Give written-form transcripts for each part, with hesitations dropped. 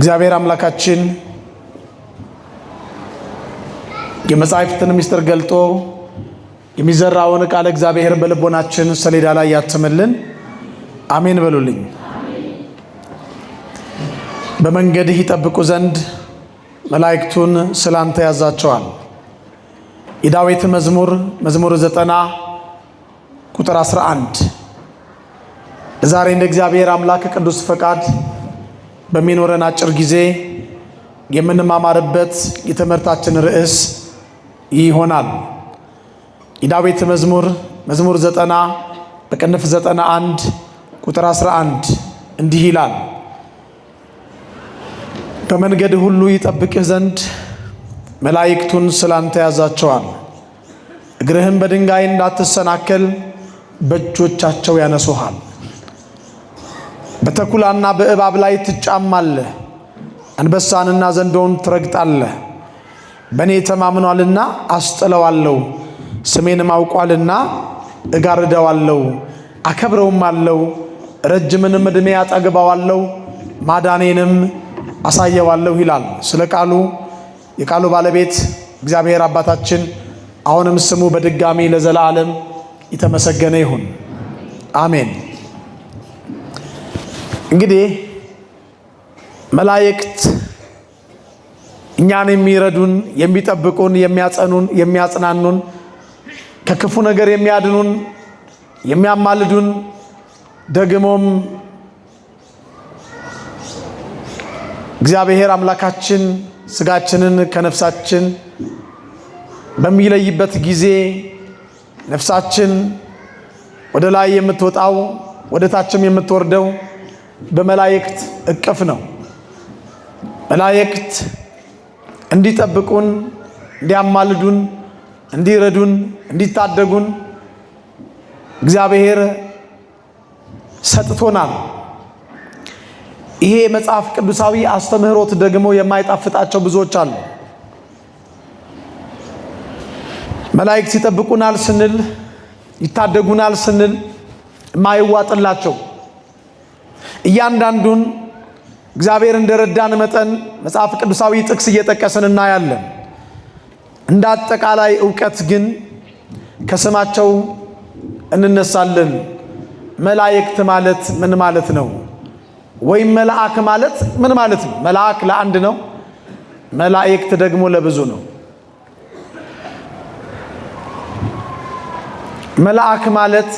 እግዚአብሔር አምላካችን የመጻሕፍትን ምስጢር ገልጦ የሚዘራውን ቃል እግዚአብሔር በልቦናችን ሰሌዳ ላይ ያትምልን። አሜን በሉልኝ። በመንገድህ ይጠብቁ ዘንድ መላእክቱን ስላንተ ያዛቸዋል። የዳዊት መዝሙር 90 ቁጥር 11። ዛሬ እንደ እግዚአብሔር አምላክ ቅዱስ ፈቃድ በሚኖረን አጭር ጊዜ የምንማማርበት የትምህርታችን ርዕስ ይሆናል። የዳዊት መዝሙር 90 በቅንፍ 91 ቁጥር 11 እንዲህ ይላል። በመንገድ ሁሉ ይጠብቅህ ዘንድ መላእክቱን ስላንተ ያዛቸዋል። እግርህም በድንጋይ እንዳትሰናከል በእጆቻቸው ያነሱሃል። በተኩላና በእባብ ላይ ትጫማለህ፣ አንበሳንና ዘንዶውን ትረግጣለህ። በእኔ ተማምኗልና አስጥለዋለሁ፣ ስሜንም አውቋልና እጋርደዋለሁ፣ አከብረውም አለው። ረጅምንም ዕድሜ አጠግበዋለሁ፣ ማዳኔንም አሳየዋለሁ ይላል። ስለ ቃሉ የቃሉ ባለቤት እግዚአብሔር አባታችን አሁንም ስሙ በድጋሚ ለዘላለም የተመሰገነ ይሁን፣ አሜን። እንግዲህ መላእክት እኛን የሚረዱን፣ የሚጠብቁን፣ የሚያጸኑን፣ የሚያጽናኑን፣ ከክፉ ነገር የሚያድኑን፣ የሚያማልዱን፣ ደግሞም እግዚአብሔር አምላካችን ስጋችንን ከነፍሳችን በሚለይበት ጊዜ ነፍሳችን ወደ ላይ የምትወጣው ወደ ታችም የምትወርደው በመላእክት እቅፍ ነው። መላእክት እንዲጠብቁን፣ እንዲያማልዱን፣ እንዲረዱን፣ እንዲታደጉን እግዚአብሔር ሰጥቶናል። ይሄ መጽሐፍ ቅዱሳዊ አስተምህሮት ደግሞ የማይጣፍጣቸው ብዙዎች አሉ። መላእክት ይጠብቁናል ስንል፣ ይታደጉናል ስንል የማይዋጥላቸው እያንዳንዱን እግዚአብሔር እንደረዳን መጠን መጽሐፍ ቅዱሳዊ ጥቅስ እየጠቀስን እናያለን። እንደ አጠቃላይ ዕውቀት ግን ከስማቸው እንነሳለን። መላእክት ማለት ምን ማለት ነው? ወይም መልአክ ማለት ምን ማለት ነው? መልአክ ለአንድ ነው፣ መላእክት ደግሞ ለብዙ ነው። መልአክ ማለት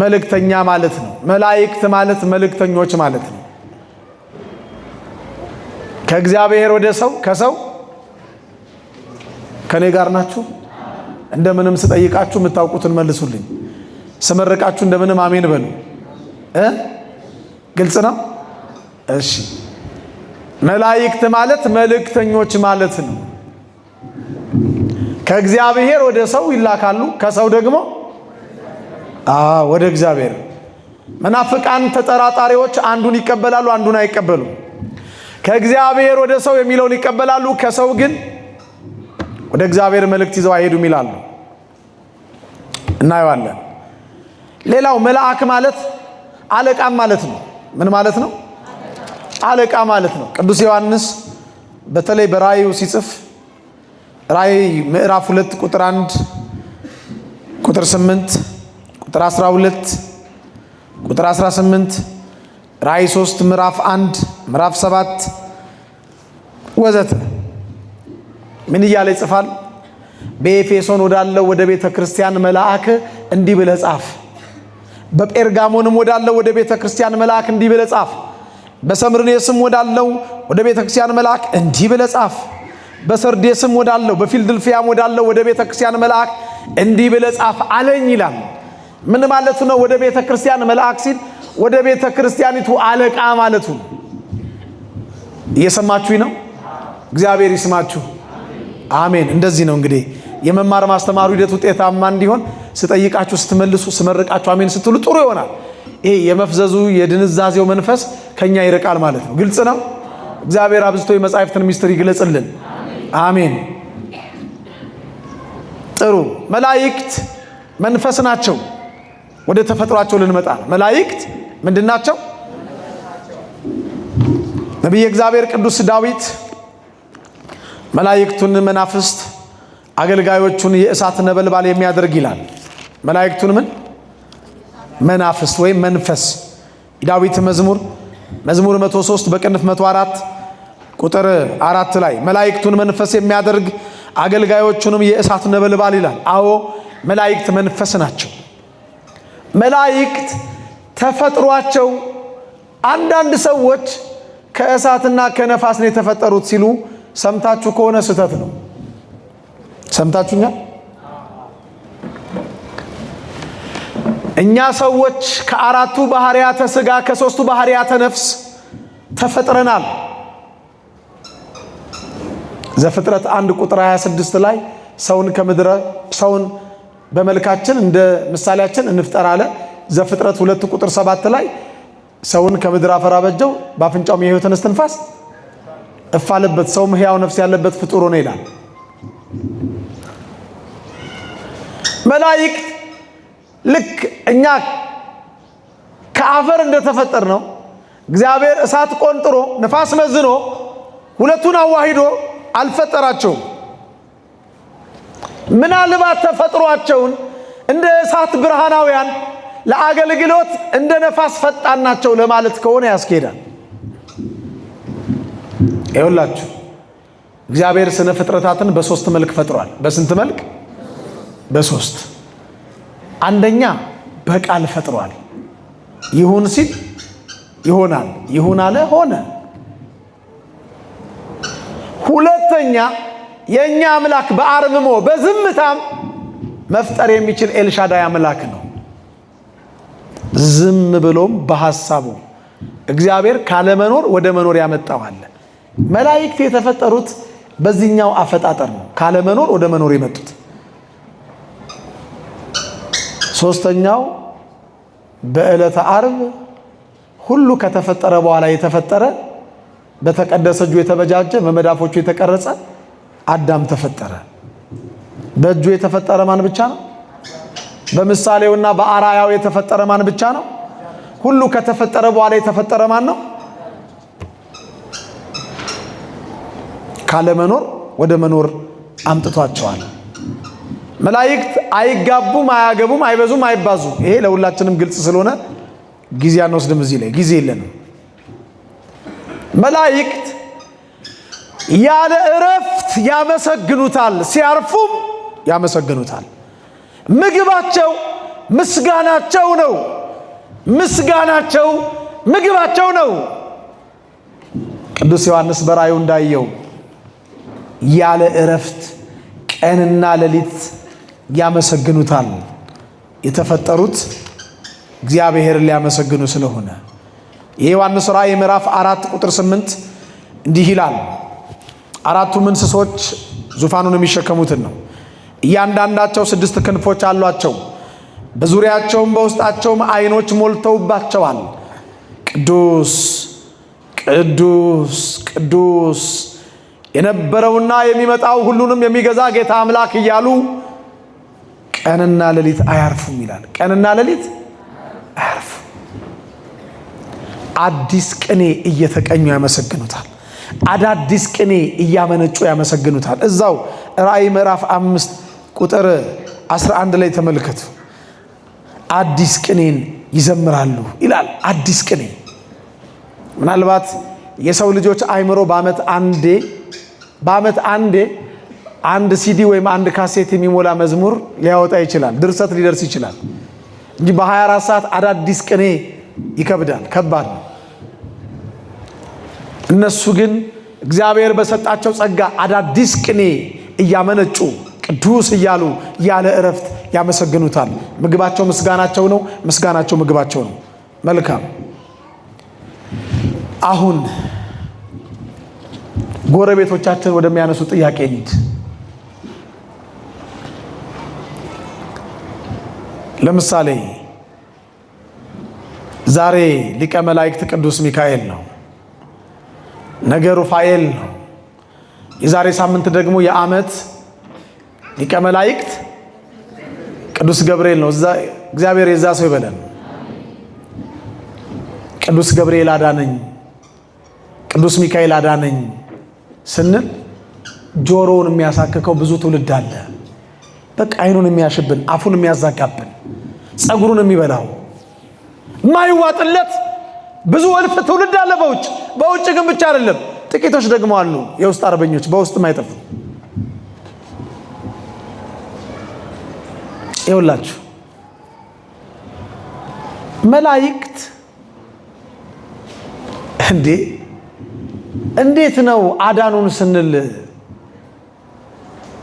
መልእክተኛ ማለት ነው። መላእክት ማለት መልእክተኞች ማለት ነው። ከእግዚአብሔር ወደ ሰው፣ ከሰው ከኔ ጋር ናችሁ? እንደምንም ስጠይቃችሁ የምታውቁትን መልሱልኝ። ስመርቃችሁ እንደምንም አሜን በሉ። ግልጽ ነው? እሺ። መላእክት ማለት መልእክተኞች ማለት ነው። ከእግዚአብሔር ወደ ሰው ይላካሉ፣ ከሰው ደግሞ ወደ እግዚአብሔር። መናፍቃን ተጠራጣሪዎች አንዱን ይቀበላሉ፣ አንዱን አይቀበሉም። ከእግዚአብሔር ወደ ሰው የሚለውን ይቀበላሉ፣ ከሰው ግን ወደ እግዚአብሔር መልእክት ይዘው አይሄዱም ይላሉ። እናየዋለን። ሌላው መልአክ ማለት አለቃም ማለት ነው። ምን ማለት ነው? አለቃ ማለት ነው። ቅዱስ ዮሐንስ በተለይ በራእዩ ሲጽፍ ራእይ ምዕራፍ 2 ቁጥር 1 ቁጥር 8 ቁጥር 12 ቁጥር 18 ራእይ 3 ምዕራፍ 1 ምዕራፍ 7 ወዘተ ምን እያለ ይጽፋል? በኤፌሶን ወዳለው ወደ ቤተ ክርስቲያን መልአክ እንዲህ ብለህ ጻፍ። በጴርጋሞንም ወዳለው ወደ ቤተ ክርስቲያን መልአክ እንዲህ ብለህ ጻፍ። በሰምርኔስም ወዳለው ወደ ቤተ ክርስቲያን መልአክ እንዲህ ብለህ ጻፍ። በሰርዴስም ወዳለው በፊልድልፊያም ወዳለው ወደ ቤተ ክርስቲያን መልአክ እንዲህ ብለህ ጻፍ አለኝ ይላል። ምን ማለቱ ነው? ወደ ቤተ ክርስቲያን መልአክ ሲል ወደ ቤተ ክርስቲያኒቱ አለቃ ማለቱ ነው። እየሰማችሁኝ ነው? እግዚአብሔር ይስማችሁ። አሜን። እንደዚህ ነው እንግዲህ የመማር ማስተማሩ ሂደት ውጤታማ እንዲሆን ስጠይቃችሁ፣ ስትመልሱ፣ ስመርቃችሁ አሜን ስትሉ ጥሩ ይሆናል። ይሄ የመፍዘዙ የድንዛዜው መንፈስ ከኛ ይርቃል ማለት ነው። ግልጽ ነው? እግዚአብሔር አብዝቶ የመጻሕፍትን ምስጢር ይግለጽልን። አሜን። ጥሩ። መላእክት መንፈስ ናቸው። ወደ ተፈጥሯቸው ልንመጣ። መላእክት ምንድናቸው? ነቢየ እግዚአብሔር ቅዱስ ዳዊት መላእክቱን መናፍስት አገልጋዮቹን የእሳት ነበልባል የሚያደርግ ይላል። መላእክቱን መናፍስት ወይም መንፈስ። ዳዊት መዝሙር 103 በቅንፍ 104 ቁጥር 4 ላይ መላእክቱን መንፈስ የሚያደርግ አገልጋዮቹንም የእሳት ነበልባል ይላል። አዎ መላእክት መንፈስ ናቸው። መላእክት ተፈጥሯቸው አንዳንድ ሰዎች ከእሳትና ከነፋስ ነው የተፈጠሩት ሲሉ ሰምታችሁ ከሆነ ስህተት ነው። ሰምታችሁኛል? እኛ ሰዎች ከአራቱ ባህሪያተ ሥጋ ከሦስቱ ባህሪያተ ነፍስ ተፈጥረናል። ዘፍጥረት 1 ቁጥር 26 ላይ ሰውን በመልካችን እንደ ምሳሌያችን እንፍጠር አለ። ዘፍጥረት 2 ቁጥር 7 ላይ ሰውን ከምድር አፈር አበጀው በአፍንጫውም የሕይወትን እስትንፋስ እፍ አለበት፣ ሰውም ሕያው ነፍስ ያለበት ፍጡር ሆነ ይላል። መላእክት ልክ እኛ ከአፈር እንደተፈጠር ነው እግዚአብሔር እሳት ቆንጥሮ ነፋስ መዝኖ ሁለቱን አዋሂዶ አልፈጠራቸውም። ምናልባት ተፈጥሯቸውን እንደ እሳት ብርሃናውያን ለአገልግሎት እንደ ነፋስ ፈጣን ናቸው ለማለት ከሆነ ያስኬዳል። ይኸውላችሁ እግዚአብሔር ስነ ፍጥረታትን በሶስት መልክ ፈጥሯል። በስንት መልክ? በሶስት። አንደኛ በቃል ፈጥሯል። ይሁን ሲል ይሆናል፣ ይሁን አለ ሆነ። ሁለተኛ የኛ አምላክ በአርምሞ በዝምታም መፍጠር የሚችል ኤልሻዳይ አምላክ ነው። ዝም ብሎም በሐሳቡ እግዚአብሔር ካለመኖር ወደ መኖር ያመጣው አለ። መላእክት የተፈጠሩት በዚህኛው አፈጣጠር ነው፣ ካለመኖር ወደ መኖር የመጡት። ሶስተኛው በዕለተ ዓርብ ሁሉ ከተፈጠረ በኋላ የተፈጠረ በተቀደሰ እጁ የተበጃጀ በመዳፎቹ የተቀረጸ አዳም ተፈጠረ። በእጁ የተፈጠረ ማን ብቻ ነው? በምሳሌውና በአራያው የተፈጠረ ማን ብቻ ነው? ሁሉ ከተፈጠረ በኋላ የተፈጠረ ማን ነው? ካለመኖር ወደ መኖር አምጥቷቸዋል። መላእክት አይጋቡም፣ አያገቡም፣ አይበዙም፣ አይባዙም። ይሄ ለሁላችንም ግልጽ ስለሆነ ጊዜ አንወስድም። እዚህ ላይ ጊዜ የለንም። መላእክት ያለ እረፍት ያመሰግኑታል፣ ሲያርፉም ያመሰግኑታል። ምግባቸው ምስጋናቸው ነው። ምስጋናቸው ምግባቸው ነው። ቅዱስ ዮሐንስ በራእዩ እንዳየው ያለ እረፍት ቀንና ሌሊት ያመሰግኑታል። የተፈጠሩት እግዚአብሔርን ሊያመሰግኑ ስለሆነ የዮሐንስ ራእይ ምዕራፍ 4 ቁጥር 8 እንዲህ ይላል። አራቱም እንስሶች ዙፋኑን የሚሸከሙትን ነው። እያንዳንዳቸው 6 ክንፎች አሏቸው። በዙሪያቸውም በውስጣቸውም ዓይኖች ሞልተውባቸዋል። ቅዱስ ቅዱስ ቅዱስ የነበረውና የሚመጣው ሁሉንም የሚገዛ ጌታ አምላክ እያሉ ቀንና ሌሊት አያርፉም ይላል። ቀንና ሌሊት አያርፉም። አዲስ ቅኔ እየተቀኙ ያመሰግኑታል። አዳዲስ ቅኔ እያመነጩ ያመሰግኑታል። እዛው ራእይ ምዕራፍ 5 ቁጥር 11 ላይ ተመልከቱ። አዲስ ቅኔን ይዘምራሉ ይላል። አዲስ ቅኔ ምናልባት የሰው ልጆች አእምሮ በዓመት አንዴ አንድ ሲዲ ወይም አንድ ካሴት የሚሞላ መዝሙር ሊያወጣ ይችላል፣ ድርሰት ሊደርስ ይችላል እንጂ በ24 ሰዓት አዳዲስ ቅኔ ይከብዳል፣ ከባድ ነው። እነሱ ግን እግዚአብሔር በሰጣቸው ጸጋ አዳዲስ ቅኔ እያመነጩ ቅዱስ እያሉ ያለ እረፍት ያመሰግኑታል። ምግባቸው ምስጋናቸው ነው፣ ምስጋናቸው ምግባቸው ነው። መልካም። አሁን ጎረቤቶቻችን ወደሚያነሱ ጥያቄ እንሂድ። ለምሳሌ ዛሬ ሊቀ መላእክት ቅዱስ ሚካኤል ነው፣ ነገ ሩፋኤል ነው። የዛሬ ሳምንት ደግሞ የዓመት ሊቀ መላእክት ቅዱስ ገብርኤል ነው። እግዚአብሔር የዛ ሰው ይበለን። ቅዱስ ገብርኤል አዳነኝ፣ ቅዱስ ሚካኤል አዳነኝ ስንል ጆሮውን የሚያሳክከው ብዙ ትውልድ አለ። በቃ አይኑን የሚያሽብን፣ አፉን የሚያዛጋብን፣ ጸጉሩን የሚበላው የማይዋጥለት ብዙ እልፍ ትውልድ አለ በውጭ። በውጭ ግን ብቻ አይደለም፣ ጥቂቶች ደግሞ አሉ የውስጥ አርበኞች፣ በውስጥ ማይጠፉ። ይኸውላችሁ መላእክት እንዴት ነው አዳኑን ስንል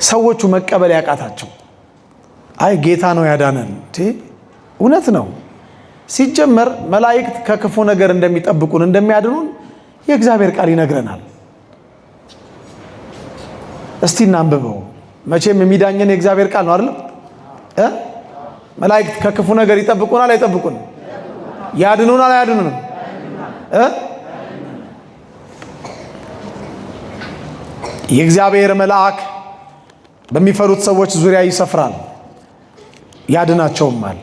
ሰዎቹ መቀበል ያቃታቸው? አይ ጌታ ነው ያዳነን። እውነት ነው። ሲጀመር መላእክት ከክፉ ነገር እንደሚጠብቁን እንደሚያድኑን የእግዚአብሔር ቃል ይነግረናል። እስቲ እናንብበው። መቼም የሚዳኘን የእግዚአብሔር ቃል ነው አይደል? መላእክት ከክፉ ነገር ይጠብቁናል አይጠብቁንም? ያድኑናል አያድኑንም? የእግዚአብሔር መልአክ በሚፈሩት ሰዎች ዙሪያ ይሰፍራል ያድናቸውማል።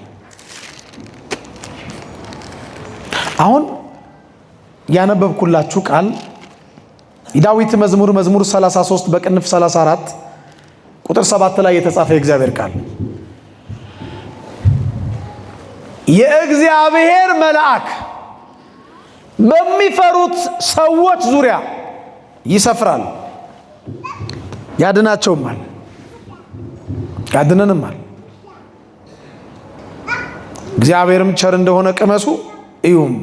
አሁን ያነበብኩላችሁ ቃል የዳዊት መዝሙር 33 በቅንፍ 34 ቁጥር 7 ላይ የተጻፈ የእግዚአብሔር ቃል የእግዚአብሔር መልአክ በሚፈሩት ሰዎች ዙሪያ ይሰፍራል ያድናቸውማል ያድነንማል። እግዚአብሔርም ቸር እንደሆነ ቅመሱ እዩም፣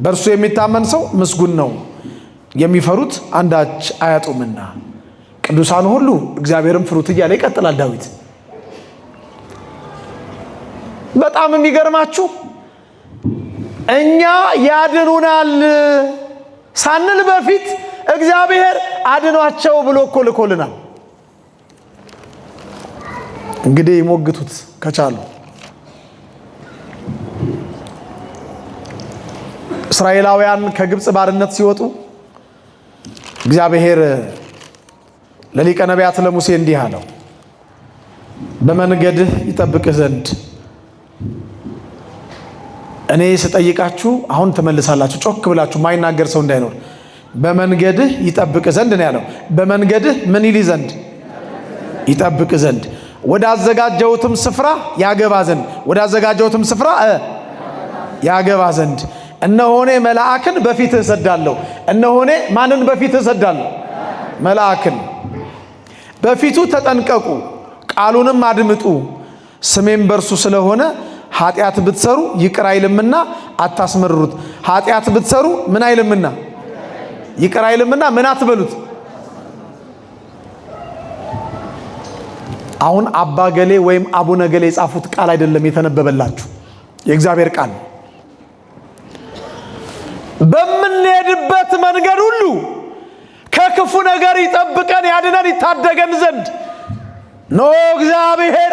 በእርሱ የሚታመን ሰው ምስጉን ነው፣ የሚፈሩት አንዳች አያጡምና ቅዱሳን ሁሉ እግዚአብሔርን ፍሩት እያለ ይቀጥላል ዳዊት። በጣም የሚገርማችሁ እኛ ያድኑናል ሳንል በፊት እግዚአብሔር አድኗቸው ብሎ እኮ ልኮልናል። እንግዲህ ይሞግቱት ከቻሉ። እስራኤላውያን ከግብፅ ባርነት ሲወጡ እግዚአብሔር ለሊቀ ነቢያት ለሙሴ እንዲህ አለው፣ በመንገድህ ይጠብቅህ ዘንድ እኔ ስጠይቃችሁ አሁን ትመልሳላችሁ። ጮክ ብላችሁ ማይናገር ሰው እንዳይኖር። በመንገድህ ይጠብቅህ ዘንድ ነው ያለው። በመንገድህ ምን ይል ዘንድ? ይጠብቅህ ዘንድ፣ ወዳዘጋጀሁትም ስፍራ ያገባ ዘንድ፣ ወዳዘጋጀሁትም ስፍራ ያገባ ዘንድ እነሆኔ መልአክን በፊትህ እሰዳለሁ። እነሆኔ ማንን በፊትህ እሰዳለሁ? መልአክን። በፊቱ ተጠንቀቁ፣ ቃሉንም አድምጡ፣ ስሜም በርሱ ስለሆነ ኃጢአት ብትሰሩ ይቅር አይልምና አታስመርሩት። ኃጢአት ብትሰሩ ምን አይልምና? ይቅር አይልምና ምን አትበሉት። አሁን አባ ገሌ ወይም አቡነ ገሌ የጻፉት ቃል አይደለም የተነበበላችሁ፣ የእግዚአብሔር ቃል። በምንሄድበት መንገድ ሁሉ ከክፉ ነገር ይጠብቀን ያድነን ይታደገን ዘንድ ኖ እግዚአብሔር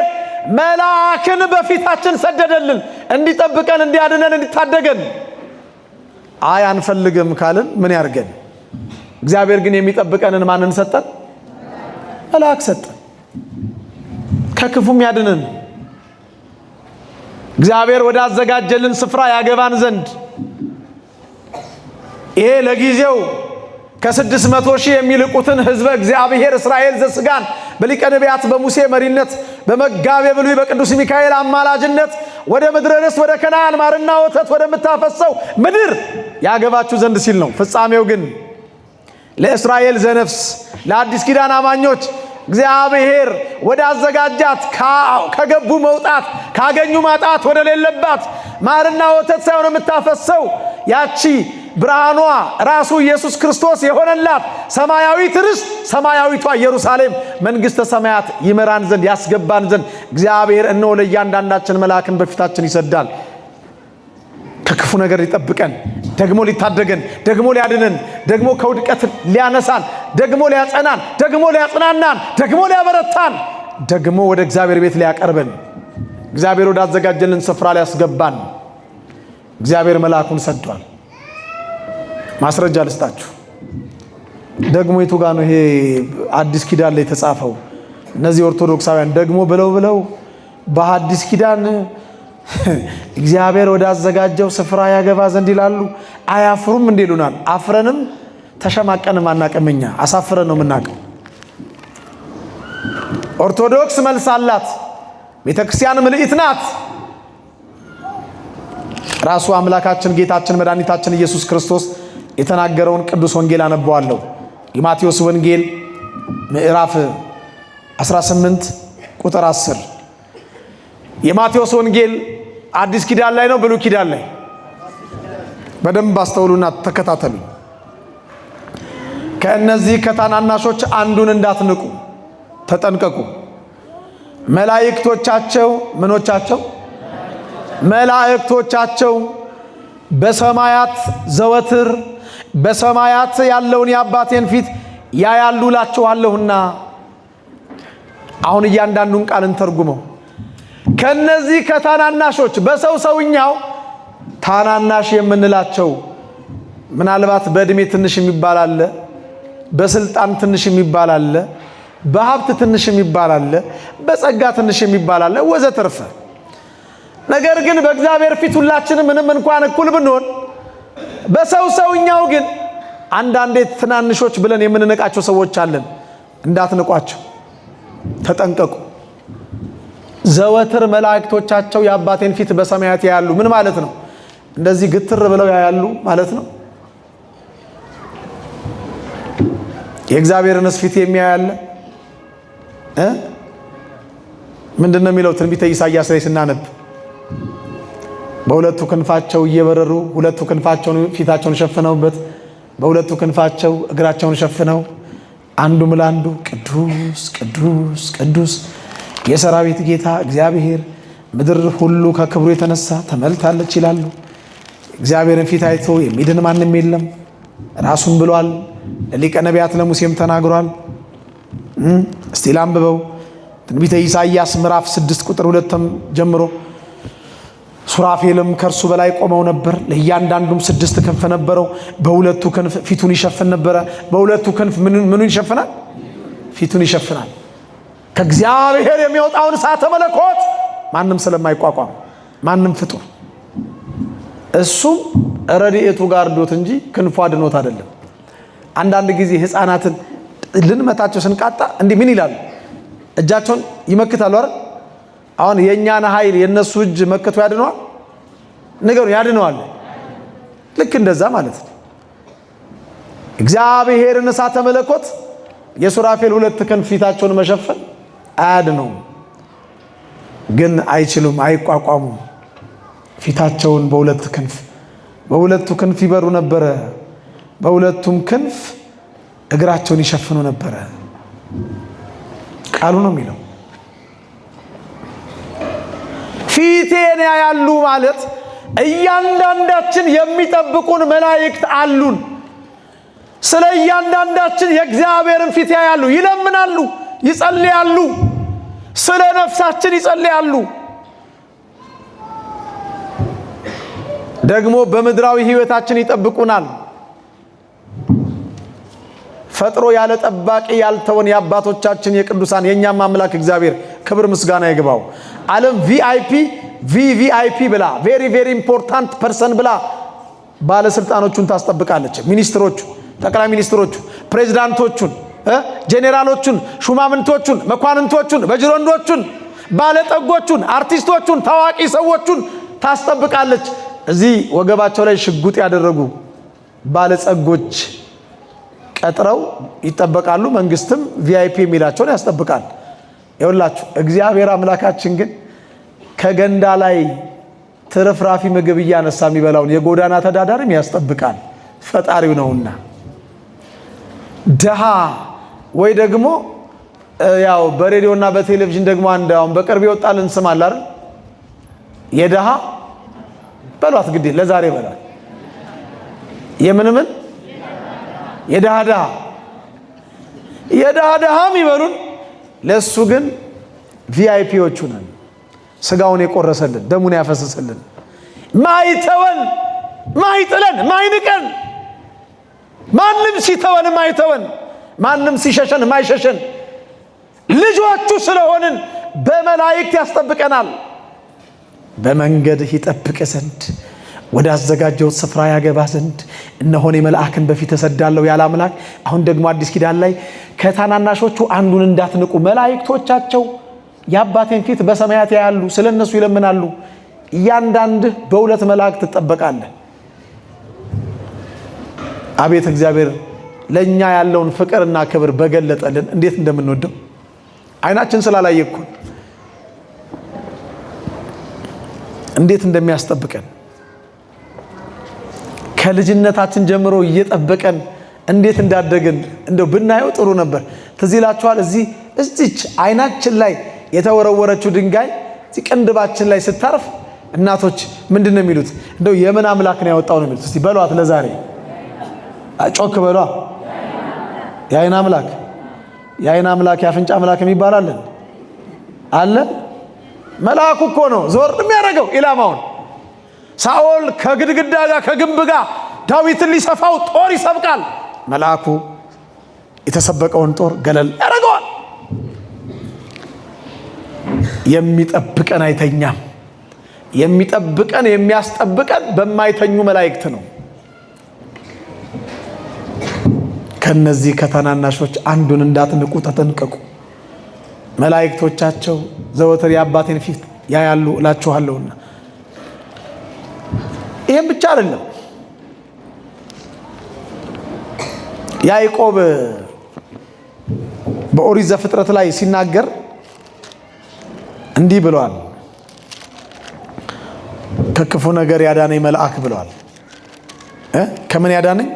መልአክን በፊታችን ሰደደልን እንዲጠብቀን እንዲያድነን እንዲታደገን። አይ አንፈልግም ካልን ምን ያርገን? እግዚአብሔር ግን የሚጠብቀንን ማንን ሰጠን? መልአክ ሰጠን፣ ከክፉም ያድነን። እግዚአብሔር ወደ አዘጋጀልን ስፍራ ያገባን ዘንድ ይሄ ለጊዜው ከ600,000 የሚልቁትን ህዝበ እግዚአብሔር እስራኤል ዘስጋን በሊቀ ነቢያት በሙሴ መሪነት በመጋቤ ብሉይ በቅዱስ ሚካኤል አማላጅነት ወደ ምድረ ርስት ወደ ከነዓን ማርና ወተት ወደምታፈሰው ምድር ያገባችሁ ዘንድ ሲል ነው። ፍጻሜው ግን ለእስራኤል ዘነፍስ ለአዲስ ኪዳን አማኞች እግዚአብሔር ወደ አዘጋጃት ከገቡ መውጣት ካገኙ ማጣት ወደ ሌለባት ማርና ወተት ሳይሆን የምታፈሰው ያቺ ብርሃኗ ራሱ ኢየሱስ ክርስቶስ የሆነላት ሰማያዊት ርስት ሰማያዊቷ ኢየሩሳሌም መንግስተ ሰማያት ይመራን ዘንድ ያስገባን ዘንድ እግዚአብሔር እነሆ ለእያንዳንዳችን መልአክን በፊታችን ይሰዳል። ከክፉ ነገር ሊጠብቀን፣ ደግሞ ሊታደገን፣ ደግሞ ሊያድነን፣ ደግሞ ከውድቀት ሊያነሳን፣ ደግሞ ሊያጸናን፣ ደግሞ ሊያጽናናን፣ ደግሞ ሊያበረታን፣ ደግሞ ወደ እግዚአብሔር ቤት ሊያቀርበን፣ እግዚአብሔር ወደ አዘጋጀልን ስፍራ ሊያስገባን እግዚአብሔር መልአኩን ሰዷል። ማስረጃ ልስጣችሁ። ደግሞ የቱ ጋር ነው ይሄ አዲስ ኪዳን ላይ የተጻፈው? እነዚህ ኦርቶዶክሳውያን ደግሞ ብለው በሐዲስ ኪዳን እግዚአብሔር ወዳዘጋጀው ስፍራ ያገባ ዘንድ ይላሉ። አያፍሩም እንዴ ይሉናል። አፍረንም ተሸማቀንም አናቅምኛ፣ አሳፍረን ነው የምናቀው። ኦርቶዶክስ መልስ አላት። ቤተክርስቲያን ምልዕት ናት። ራሱ አምላካችን ጌታችን መድኃኒታችን ኢየሱስ ክርስቶስ የተናገረውን ቅዱስ ወንጌል አነበዋለሁ። የማቴዎስ ወንጌል ምዕራፍ 18 ቁጥር 10። የማቴዎስ ወንጌል አዲስ ኪዳን ላይ ነው ብሉይ ኪዳን ላይ? በደንብ አስተውሉና ተከታተሉ። ከእነዚህ ከታናናሾች አንዱን እንዳትንቁ ተጠንቀቁ። መላእክቶቻቸው ምኖቻቸው? መላእክቶቻቸው በሰማያት ዘወትር በሰማያት ያለውን የአባቴን ፊት ያያሉ እላችኋለሁና። አሁን እያንዳንዱን ቃል እንተርጉመው። ከነዚህ ከታናናሾች፣ በሰው ሰውኛው ታናናሽ የምንላቸው ምናልባት በእድሜ ትንሽ የሚባል አለ፣ በስልጣን ትንሽ የሚባል አለ፣ በሀብት ትንሽ የሚባል አለ፣ በጸጋ ትንሽ የሚባል አለ ወዘተርፈ። ነገር ግን በእግዚአብሔር ፊት ሁላችንም ምንም እንኳን እኩል ብንሆን በሰው ሰውኛው ግን አንዳንዴ ትናንሾች ብለን የምንነቃቸው ሰዎች አለን። እንዳትንቋቸው ተጠንቀቁ። ዘወትር መላእክቶቻቸው የአባቴን ፊት በሰማያት ያያሉ። ምን ማለት ነው? እንደዚህ ግትር ብለው ያያሉ ማለት ነው። የእግዚአብሔርንስ ፊት የሚያያለ ምንድነው የሚለው? ትንቢተ ኢሳይያስ ላይ ስናነብ በሁለቱ ክንፋቸው እየበረሩ ሁለቱ ክንፋቸውን ፊታቸውን ሸፍነውበት በሁለቱ ክንፋቸው እግራቸውን ሸፍነው አንዱም ለአንዱ ቅዱስ ቅዱስ ቅዱስ የሰራዊት ጌታ እግዚአብሔር ምድር ሁሉ ከክብሩ የተነሳ ተመልታለች ይላሉ። እግዚአብሔርን ፊት አይቶ የሚድን ማንም የለም ራሱን ብሏል። ለሊቀ ነቢያት ለሙሴም ተናግሯል። እስቲ ላንብበው። ትንቢተ ኢሳይያስ ምዕራፍ 6 ቁጥር 2 ጀምሮ ሱራፌልም ከእርሱ በላይ ቆመው ነበር። ለእያንዳንዱም 6 ክንፍ ነበረው። በሁለቱ ክንፍ ፊቱን ይሸፍን ነበረ። በሁለቱ ክንፍ ምኑን ይሸፍናል? ፊቱን ይሸፍናል። ከእግዚአብሔር የሚወጣውን እሳተ መለኮት ማንም ስለማይቋቋም ማንም ፍጡር እሱም ረድኤቱ ጋርዶት እንጂ ክንፉ አድኖት አይደለም። አንዳንድ ጊዜ ህፃናትን ልንመታቸው ስንቃጣ እንዲህ ምን ይላሉ? እጃቸውን ይመክታሉ አይደል? አሁን የኛን ኃይል የነሱ እጅ መክቶ ያድነዋል? ነገሩ ያድነዋል። ልክ እንደዛ ማለት ነው። እግዚአብሔርን እሳተ መለኮት የሱራፌል 2 ክንፍ ፊታቸውን መሸፈን አያድነውም። ግን አይችሉም፣ አይቋቋሙም። ፊታቸውን በሁለቱ ክንፍ ይበሩ ነበረ። በሁለቱም ክንፍ እግራቸውን ይሸፍኑ ነበረ። ቃሉ ነው የሚለው። ፊቴን ያያሉ ማለት እያንዳንዳችን የሚጠብቁን መላእክት አሉን። ስለ እያንዳንዳችን የእግዚአብሔርን ፊት ያያሉ፣ ይለምናሉ፣ ይጸልያሉ፣ ስለ ነፍሳችን ይጸልያሉ። ደግሞ በምድራዊ ህይወታችን ይጠብቁናል። ፈጥሮ ያለ ጠባቂ ያልተወን የአባቶቻችን የቅዱሳን የኛም አምላክ እግዚአብሔር ክብር ምስጋና ይግባው። ዓለም ቪቪአይፒ ብላ ቬሪ ቬሪ ኢምፖርታንት ፐርሰን ብላ ባለስልጣኖቹን ታስጠብቃለች። ሚኒስትሮቹ፣ ጠቅላይ ሚኒስትሮቹ፣ ፕሬዝዳንቶቹን፣ ጄኔራሎቹን፣ ሹማምንቶቹን፣ መኳንንቶቹን፣ በጅሮንዶቹን፣ ባለጠጎቹን፣ አርቲስቶቹን፣ ታዋቂ ሰዎቹን ታስጠብቃለች። እዚህ ወገባቸው ላይ ሽጉጥ ያደረጉ ባለጸጎች ቀጥረው ይጠበቃሉ። መንግስትም ቪአይፒ የሚላቸውን ያስጠብቃል። ይኸውላችሁ እግዚአብሔር አምላካችን ግን ከገንዳ ላይ ትርፍራፊ ምግብ እያነሳ የሚበላውን የጎዳና ተዳዳሪም ያስጠብቃል። ፈጣሪው ነውና። ደሃ ወይ ደግሞ ያው በሬዲዮና በቴሌቪዥን ደግሞ አንድ አሁን በቅርብ ይወጣልን ስም አለ አይደል? የደሃ በሏት ግዴ ለዛሬ በሏት የምንምን የደሃም ይበሉን። ለሱ ግን ቪአይፒዎቹ ነን። ስጋውን የቆረሰልን ደሙን ያፈሰሰልን ማይተወን ማይጥለን ማይንቀን ማንም ሲተወን ማይተወን ማንም ሲሸሸን ማይሸሸን ልጆቹ ስለሆንን በመላእክት ያስጠብቀናል። በመንገድህ ይጠብቅ ዘንድ ወደ አዘጋጀው ስፍራ ያገባ ዘንድ እነሆኔ መልአክን በፊት እሰዳለሁ ያለ አምላክ አሁን ደግሞ አዲስ ኪዳን ላይ ከታናናሾቹ አንዱን እንዳትንቁ መላእክቶቻቸው የአባቴን ፊት በሰማያት ያያሉ፣ ስለነሱ ይለምናሉ። እያንዳንድህ በሁለት መላእክት ትጠበቃለህ። አቤት እግዚአብሔር ለኛ ያለውን ፍቅርና ክብር በገለጠልን እንዴት እንደምንወደው አይናችን ስላላየ እኮ እንዴት እንደሚያስጠብቀን ከልጅነታችን ጀምሮ እየጠበቀን እንዴት እንዳደግን እንደው ብናየው ጥሩ ነበር። ትዝ ይላችኋል እዚች አይናችን ላይ የተወረወረችው ድንጋይ እዚህ ቅንድባችን ላይ ስታርፍ እናቶች ምንድነው የሚሉት? እንደው የምን አምላክ ነው ያወጣው ነው የሚሉት። እስቲ በሏት ለዛሬ ጮክ በሏ። የአይን አምላክ የአይን አምላክ የአፍንጫ አምላክ የሚባል አለ። መልአኩ እኮ ነው ዞር የሚያደርገው ኢላማውን። ሳኦል ከግድግዳ ጋር ከግንብ ጋር ዳዊትን ሊሰፋው ጦር ይሰብቃል። መልአኩ የተሰበቀውን ጦር ገለል ያደርገዋል። የሚጠብቀን አይተኛም። የሚጠብቀን የሚያስጠብቀን በማይተኙ መላእክት ነው። ከነዚህ ከታናናሾች አንዱን እንዳትንቁ ተጠንቀቁ። መላእክቶቻቸው ዘወትር የአባቴን ፊት ያያሉ እላችኋለሁና። ይሄም ብቻ አይደለም። ያዕቆብ በኦሪት ዘፍጥረት ላይ ሲናገር እንዲህ ብሏል። ከክፉ ነገር ያዳነኝ መልአክ ብሏል። ከምን ያዳነኝ?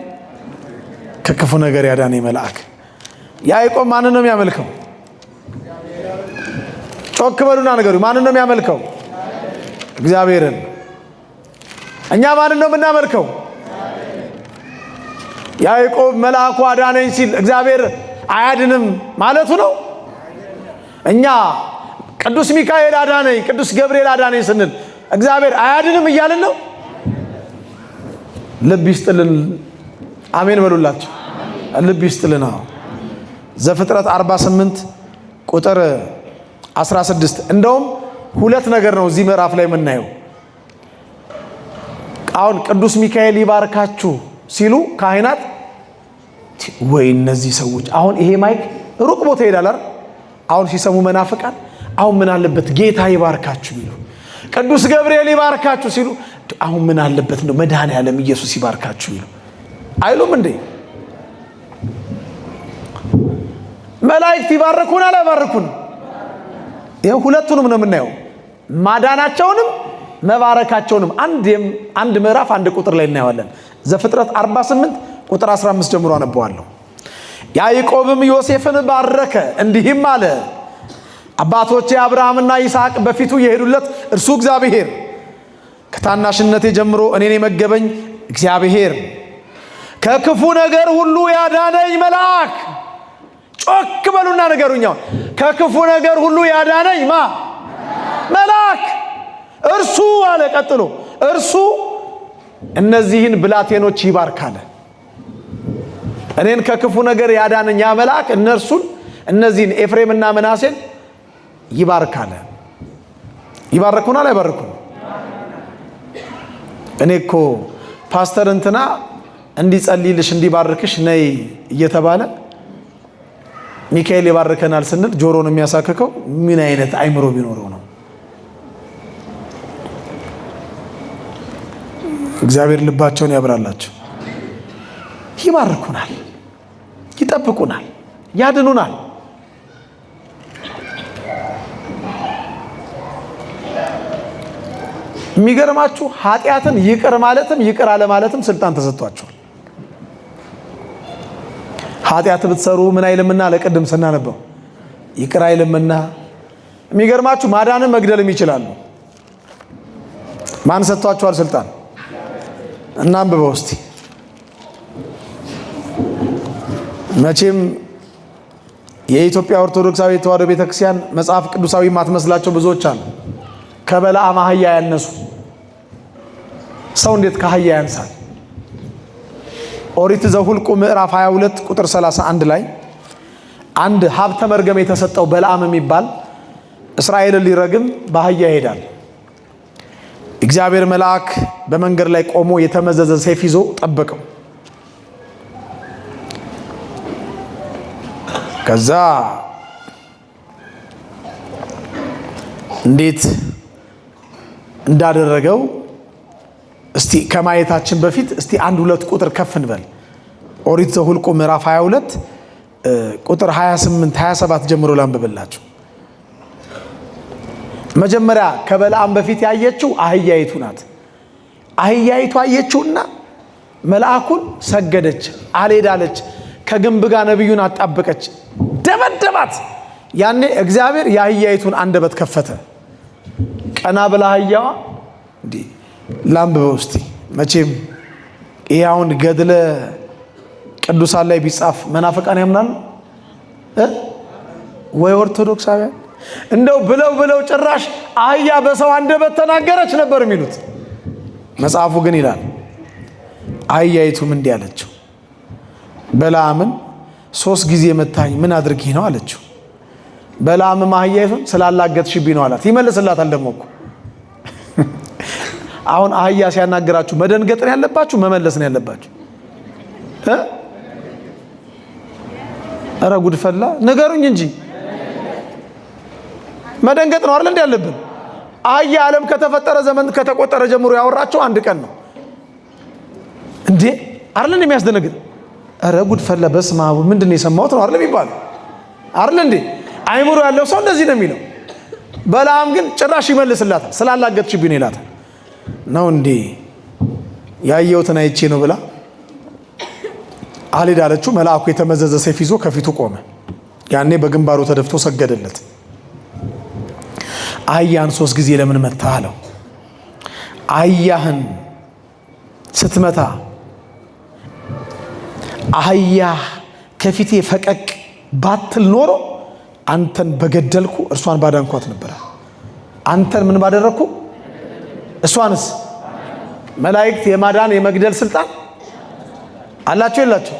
ከክፉ ነገር ያዳነኝ መልአክ። ያዕቆብ ማንን ነው የሚያመልከው? ጮክ በሉና ነገሩ። ማንን ነው የሚያመልከው? እግዚአብሔርን። እኛ ማንን ነው የምናመልከው? ያዕቆብ መልአኩ አዳነኝ ሲል እግዚአብሔር አያድንም ማለቱ ነው? እኛ ቅዱስ ሚካኤል አዳነኝ፣ ቅዱስ ገብርኤል አዳነኝ ስንል እግዚአብሔር አያድንም እያልን ነው? ልብ ይስጥልን። አሜን በሉላችሁ። ልብ ይስጥልን። ዘፍጥረት 48 ቁጥር 16 እንደውም ሁለት ነገር ነው እዚህ ምዕራፍ ላይ የምናየው። አሁን ቅዱስ ሚካኤል ይባርካችሁ ሲሉ ካህናት ወይ እነዚህ ሰዎች አሁን ይሄ ማይክ ሩቅ ቦታ ይሄዳል አይደል? አሁን ሲሰሙ መናፍቃን አሁን ምን አለበት ጌታ ይባርካችሁ ይሉ፣ ቅዱስ ገብርኤል ይባርካችሁ ሲሉ አሁን ምን አለበት ነው መድኃኔዓለም ኢየሱስ ይባርካችሁ ይሉ አይሉም እንዴ? መላእክት ይባርኩን አላባርኩን? ይሄ ሁለቱንም ነው የምናየው፣ ማዳናቸውንም መባረካቸውንም አንድ ምዕራፍ አንድ ቁጥር ላይ እናየዋለን። ዘፍጥረት 48 ቁጥር 15 ጀምሮ አነበዋለሁ። ያዕቆብም ዮሴፍን ባረከ እንዲህም አለ፣ አባቶቼ አብርሃምና ይስሐቅ በፊቱ የሄዱለት እርሱ እግዚአብሔር ከታናሽነቴ ጀምሮ እኔን የመገበኝ እግዚአብሔር ከክፉ ነገር ሁሉ ያዳነኝ መልአክ። ጮክ በሉና ነገሩኛው። ከክፉ ነገር ሁሉ ያዳነኝ መልአክ እርሱ አለ። ቀጥሎ እርሱ እነዚህን ብላቴኖች ይባርካል። እኔን ከክፉ ነገር ያዳነኝ ያ መልአክ እነዚህን ኤፍሬምና ምናሴን ይባርካል። ይባርኩናል አይባርኩን? እኔ እኮ ፓስተር እንትና እንዲጸልይልሽ እንዲባርክሽ ነይ እየተባለ ሚካኤል ይባርከናል ስንል ጆሮን የሚያሳክከው ምን አይነት አይምሮ ቢኖረው ነው? እግዚአብሔር ልባቸውን ያብራላቸው። ይባርኩናል፣ ይጠብቁናል፣ ያድኑናል። የሚገርማችሁ ኃጢአትን ይቅር ማለትም ይቅር አለ ማለትም ስልጣን ተሰጥቷቸዋል። ኃጢአት ብትሰሩ ምን አይልምና ለቅድም ስናነበው ይቅር አይልምና። የሚገርማችሁ ማዳንም መግደልም ይችላሉ። ማን ሰጥቷቸዋል ስልጣን? እናንብበው እስቲ። መቼም የኢትዮጵያ ኦርቶዶክሳዊ ተዋሕዶ ቤተክርስቲያን መጽሐፍ ቅዱሳዊ ማትመስላቸው ብዙዎች አሉ። ከበለዓም አህያ ያነሱ። ሰው እንዴት ከአህያ ያንሳል? ኦሪት ዘኍልቍ ምዕራፍ 22 ቁጥር 31 ላይ አንድ ሀብተ መርገም የተሰጠው በለዓም የሚባል እስራኤልን ሊረግም በአህያ ይሄዳል። እግዚአብሔር መልአክ በመንገድ ላይ ቆሞ የተመዘዘ ሰይፍ ይዞ ጠበቀው። ከዛ እንዴት እንዳደረገው እስቲ ከማየታችን በፊት እስቲ 1-2 ቁጥር ከፍ እንበል። ኦሪት ዘኍልቍ ምዕራፍ 22 ቁጥር 28 27 ጀምሮ ላንብብላችሁ። መጀመሪያ ከበለዓም በፊት ያየችው አህያይቱ ናት። አህያይቱ አየችውና መልአኩን ሰገደች፣ አልሄዳለች። ከግንብ ጋር ነብዩን አጣበቀች፣ ደበደባት። ያኔ እግዚአብሔር የአህያይቱን አንደበት ከፈተ። ቀና ብላ አህያዋ እንዴ ላንብበው እስቲ። መቼም ይሄውን ገድለ ቅዱሳን ላይ ቢጻፍ መናፍቃን ያምናሉ ወይ ኦርቶዶክሳውያን? እንደው ብለው ጭራሽ አህያ በሰው አንደበት ተናገረች ነበር የሚሉት። መጽሐፉ ግን ይላል አህያይቱም እንዲህ አለችው፣ በለዓምን 3 ጊዜ መታኝ ምን አድርጊ ነው አለችው። በለዓምም አህያይቱን ስላላገጥሽብኝ ነው አላት። ይመልስላታል ደግሞ እኮ አሁን አህያ ሲያናግራችሁ መደንገጥ ነው ያለባችሁ መመለስ ነው ያለባችሁ? ኧረ ጉድ ፈላ ንገሩኝ እንጂ መደንገጥ ነው አይደል እንዴ ያለብን? አህያ ዓለም ከተፈጠረ ዘመን ከተቆጠረ ጀምሮ ያወራቸው 1 ቀን ነው እንዴ አይደል እንዴ የሚያስደነግጥ? ኧረ ጉድ ፈላ በስመ አብ ምንድነው የሰማሁት ነው አይደል የሚባለው? አይደል እንዴ አይምሮ ያለው ሰው እንደዚህ ነው የሚለው። በለዓም ግን ጭራሽ ይመልስላታል፣ ስላላገጥሽብኝ ነው ይላታል። ነው እንዴ ያየሁትን አይቼ ነው ብላ አልሄድ አለችው። መልአኩ የተመዘዘ ሰይፍ ይዞ ከፊቱ ቆመ። ያኔ በግንባሩ ተደፍቶ ሰገደለት። አህያን 3 ጊዜ ለምን መታ አለው። አህያህን ስትመታ አህያ ከፊቴ ፈቀቅ ባትል ኖሮ አንተን በገደልኩ እርሷን ባዳንኳት ነበር። አንተን ምን ባደረኩ እሷንስ? መላእክት የማዳን የመግደል ስልጣን አላቸው የላቸው?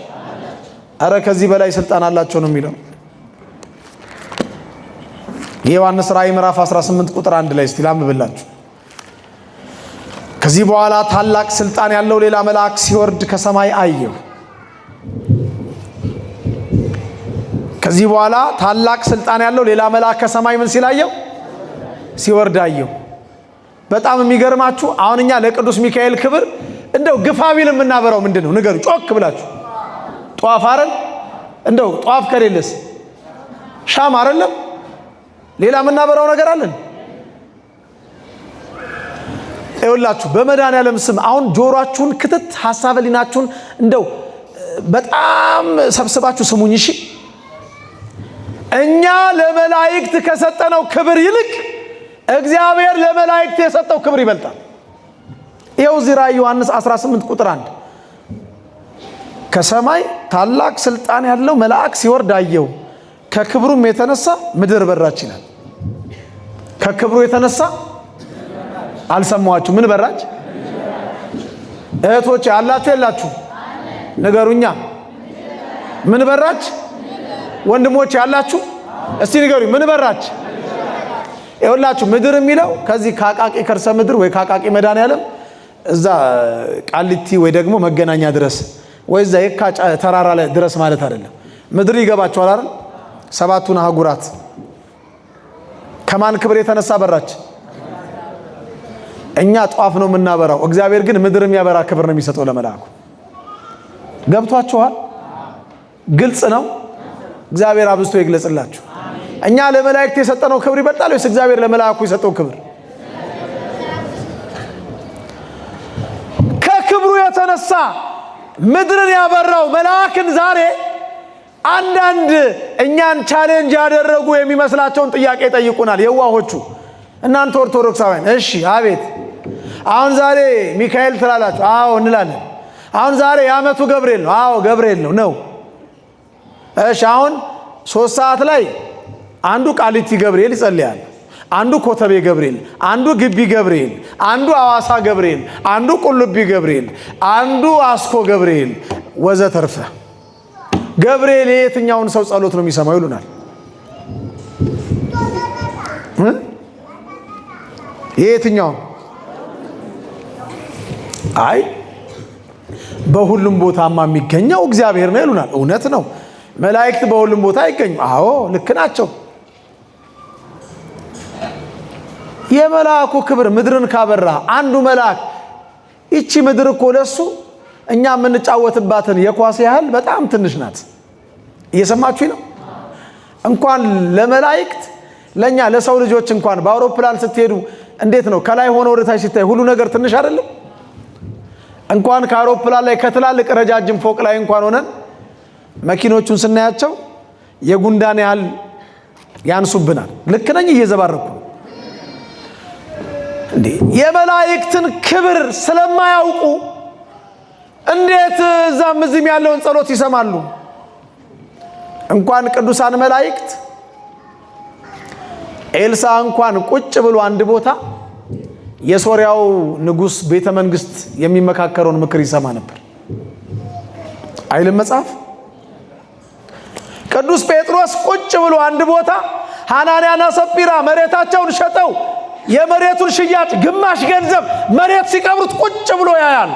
አረ ከዚህ በላይ ስልጣን አላቸው ነው የሚለው የዮሐንስ ራእይ ምዕራፍ 18 ቁጥር 1 ላይ እስቲ ላንብብላችሁ። ከዚህ በኋላ ታላቅ ስልጣን ያለው ሌላ መልአክ ሲወርድ ከሰማይ አየሁ። ከዚህ በኋላ ታላቅ ስልጣን ያለው ሌላ መልአክ ከሰማይ ምን ሲላየው ሲወርድ አየሁ። በጣም የሚገርማችሁ አሁን እኛ ለቅዱስ ሚካኤል ክብር እንደው ግፋቢል የምናበራው ምንድነው? ንገሩ ጮክ ብላችሁ። ጧፍ አይደል? እንደው ጧፍ ከሌለስ ሻማ አይደለም? ሌላ የምናበራው ነገር አለን? ይኸውላችሁ በመድኃኔዓለም ስም አሁን ጆሮአችሁን ክትት ሐሳበ ሊናችሁን እንደው በጣም ሰብስባችሁ ስሙኝ እሺ። እኛ ለመላእክት ከሰጠነው ክብር ይልቅ እግዚአብሔር ለመላእክት የሰጠው ክብር ይበልጣል። ይኸው እዚህ ራእይ ዮሐንስ 18 ቁጥር 1 ከሰማይ ታላቅ ስልጣን ያለው መልአክ ሲወርድ አየሁ፣ ከክብሩም የተነሳ ምድር በራች ይላል። ከክብሩ የተነሳ አልሰማዋችሁ? ምን በራች? እህቶች አላችሁ የላችሁ? ንገሩኛ። ምን በራች? ወንድሞች ያላችሁ እስቲ ንገሩኝ። ምን በራች? ይኸውላችሁ ምድር የሚለው ከዚህ ከአቃቂ ከርሰ ምድር ወይ ከአቃቂ መድኃኔዓለም እዛ ቃሊቲ ወይ ደግሞ መገናኛ ድረስ ወይ እዛ የካ ተራራ ላይ ድረስ ማለት አይደለም። ምድር ይገባችኋል አይደል? 7ቱን አህጉራት ከማን ክብር የተነሳ በራች? እኛ ጧፍ ነው የምናበራው፣ እግዚአብሔር ግን ምድር የሚያበራ ክብር ነው የሚሰጠው ለመልአኩ። ገብቷችኋል? ግልጽ ነው። እግዚአብሔር አብዝቶ ይግለጽላችሁ። እኛ ለመላእክት የሰጠነው ክብር ይበልጣል ወይስ እግዚአብሔር ለመልአኩ የሰጠው ክብር? ከክብሩ የተነሳ ምድርን ያበራው መልአክን ዛሬ አንዳንድ እኛን ቻሌንጅ ያደረጉ የሚመስላቸውን ጥያቄ ይጠይቁናል የዋሆቹ። እናንተ ኦርቶዶክሳውያን እሺ አቤት፣ አሁን ዛሬ ሚካኤል ትላላችሁ? አዎ እንላለን። አሁን ዛሬ የዓመቱ ገብርኤል ነው? አዎ ገብርኤል ነው። እሺ አሁን 3 ሰዓት ላይ አንዱ ቃሊቲ ገብርኤል ይጸልያል፣ አንዱ ኮተቤ ገብርኤል፣ አንዱ ግቢ ገብርኤል፣ አንዱ አዋሳ ገብርኤል፣ አንዱ ቁልቢ ገብርኤል፣ አንዱ አስኮ ገብርኤል ወዘተርፈ። ገብርኤል የየትኛውን ሰው ጸሎት ነው የሚሰማው ይሉናል። የየትኛው አይ በሁሉም ቦታማ የሚገኘው እግዚአብሔር ነው ይሉናል። እውነት ነው። መላእክት በሁሉም ቦታ አይገኙም። አዎ ልክ ናቸው። የመልአኩ ክብር ምድርን ካበራ አንዱ መልአክ ይቺ ምድር እኮ ለሱ እኛ የምንጫወትባትን የኳስ ያህል በጣም ትንሽ ናት። እየሰማችሁ ነው? እንኳን ለመላእክት ለኛ ለሰው ልጆች እንኳን በአውሮፕላን ስትሄዱ እንዴት ነው ከላይ ሆኖ ወደ ታች ሲታይ ሁሉ ነገር ትንሽ አይደለም? እንኳን ከአውሮፕላን ላይ ከትላልቅ ረጃጅም ፎቅ ላይ እንኳን ሆነን መኪኖቹን ስናያቸው የጉንዳን ያህል ያንሱብናል። ልክ ነኝ? እየዘባረኩ እንዴ? የመላእክትን ክብር ስለማያውቁ እንዴት እዛም እዚህም ያለውን ጸሎት ይሰማሉ? እንኳን ቅዱሳን መላእክት ኤልሳ እንኳን ቁጭ ብሎ አንድ ቦታ የሶሪያው ንጉስ ቤተ መንግስት የሚመካከረውን ምክር ይሰማ ነበር አይልም መጽሐፍ? ቅዱስ ጴጥሮስ ቁጭ ብሎ አንድ ቦታ ሐናንያና ሰጲራ መሬታቸውን ሸጠው የመሬቱን ሽያጭ ግማሽ ገንዘብ መሬት ሲቀብሩት ቁጭ ብሎ ያያል።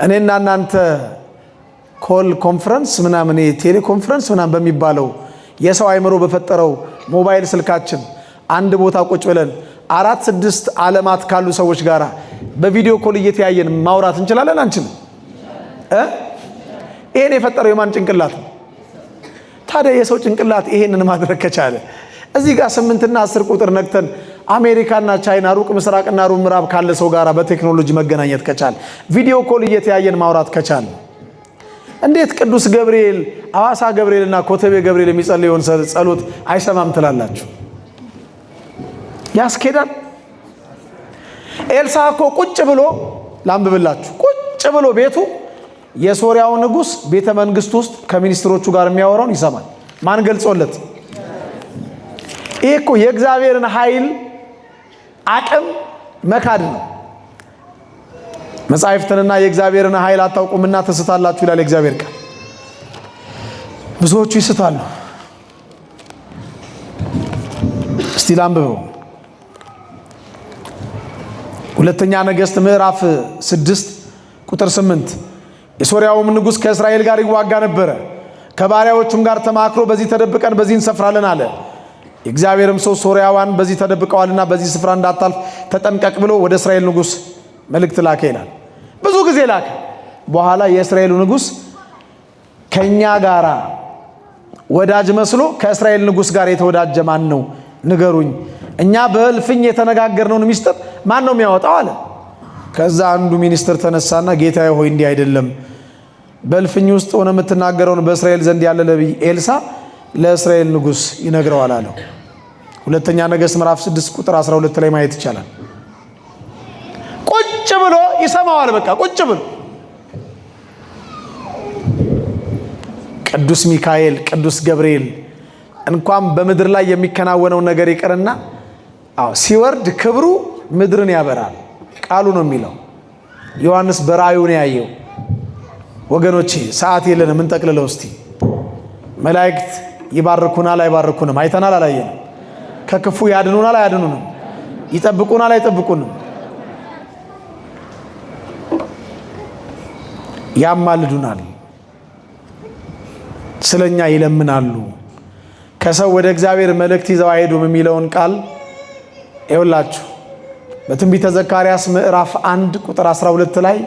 እኔና እናንተ ኮል ኮንፈረንስ ምናምን ቴሌኮንፈረንስ ምናምን በሚባለው የሰው አይምሮ በፈጠረው ሞባይል ስልካችን አንድ ቦታ ቁጭ ብለን 4-6 ዓለማት ካሉ ሰዎች ጋር በቪዲዮ ኮል እየተያየን ማውራት እንችላለን አንችልም? ይሄን የፈጠረው የማን ጭንቅላት ነው? ታዲያ የሰው ጭንቅላት ይሄንን ማድረግ ከቻለ እዚህ ጋር 8 እና 10 ቁጥር ነክተን አሜሪካና ቻይና ሩቅ ምስራቅና ሩቅ ምዕራብ ካለ ሰው ጋር በቴክኖሎጂ መገናኘት ከቻለ ቪዲዮ ኮል እየተያየን ማውራት ከቻለ እንዴት ቅዱስ ገብርኤል አዋሳ ገብርኤልና ኮተቤ ገብርኤል የሚጸልየውን ጸሎት አይሰማም ትላላችሁ? ያስኬዳል? ኤልሳ እኮ ቁጭ ብሎ ላንብብላችሁ፣ ቁጭ ብሎ ቤቱ የሶሪያው ንጉስ ቤተ መንግስት ውስጥ ከሚኒስትሮቹ ጋር የሚያወራውን ይሰማል። ማን ገልጾለት? ይሄ እኮ የእግዚአብሔርን ኃይል አቅም መካድ ነው። መጻሕፍትንና የእግዚአብሔርን ኃይል አታውቁምና ተስታላችሁ ይላል የእግዚአብሔር ቃል። ብዙዎቹ ይስታሉ። እስቲ ላንብበው። ሁለተኛ ነገሥት ምዕራፍ 6 ቁጥር 8 የሶሪያውም ንጉስ ከእስራኤል ጋር ይዋጋ ነበረ። ከባሪያዎቹም ጋር ተማክሮ በዚህ ተደብቀን በዚህ እንሰፍራለን አለ። የእግዚአብሔርም ሰው ሶሪያዋን በዚህ ተደብቀዋልና በዚህ ስፍራ እንዳታልፍ ተጠንቀቅ ብሎ ወደ እስራኤል ንጉስ መልእክት ላከ ይላል። ብዙ ጊዜ ላከ። በኋላ የእስራኤሉ ንጉስ ከኛ ጋራ ወዳጅ መስሎ ከእስራኤል ንጉስ ጋር የተወዳጀ ማን ነው ንገሩኝ፣ እኛ በእልፍኝ የተነጋገርነውን ሚስጥር ማን ነው የሚያወጣው አለ። ከዛ አንዱ ሚኒስትር ተነሳና ጌታዬ ሆይ እንዲህ አይደለም፣ በእልፍኝ ውስጥ ሆነ የምትናገረውን በእስራኤል ዘንድ ያለ ነቢይ ኤልሳ ለእስራኤል ንጉስ ይነግረዋል አለው። ሁለተኛ ነገሥት ምዕራፍ 6 ቁጥር 12 ላይ ማየት ይቻላል። ቁጭ ብሎ ይሰማዋል። በቃ ቁጭ ብሎ ቅዱስ ሚካኤል ቅዱስ ገብርኤል እንኳን በምድር ላይ የሚከናወነው ነገር ይቀርና ሲወርድ ክብሩ ምድርን ያበራል። ቃሉ ነው የሚለው። ዮሐንስ በራእዩ ነው ያየው። ወገኖቼ ሰዓት የለንም እንጠቅልለው እስቲ። መላእክት ይባርኩናል አይባርኩንም? አይተናል አላየንም? ከክፉ ያድኑናል አያድኑንም? ይጠብቁናል አይጠብቁንም? ያማልዱናል፣ ስለኛ ይለምናሉ። ከሰው ወደ እግዚአብሔር መልእክት ይዘው አይሄዱም የሚለውን ቃል ይኸውላችሁ በትንቢተ ዘካርያስ ምዕራፍ 1 ቁጥር 12 ላይ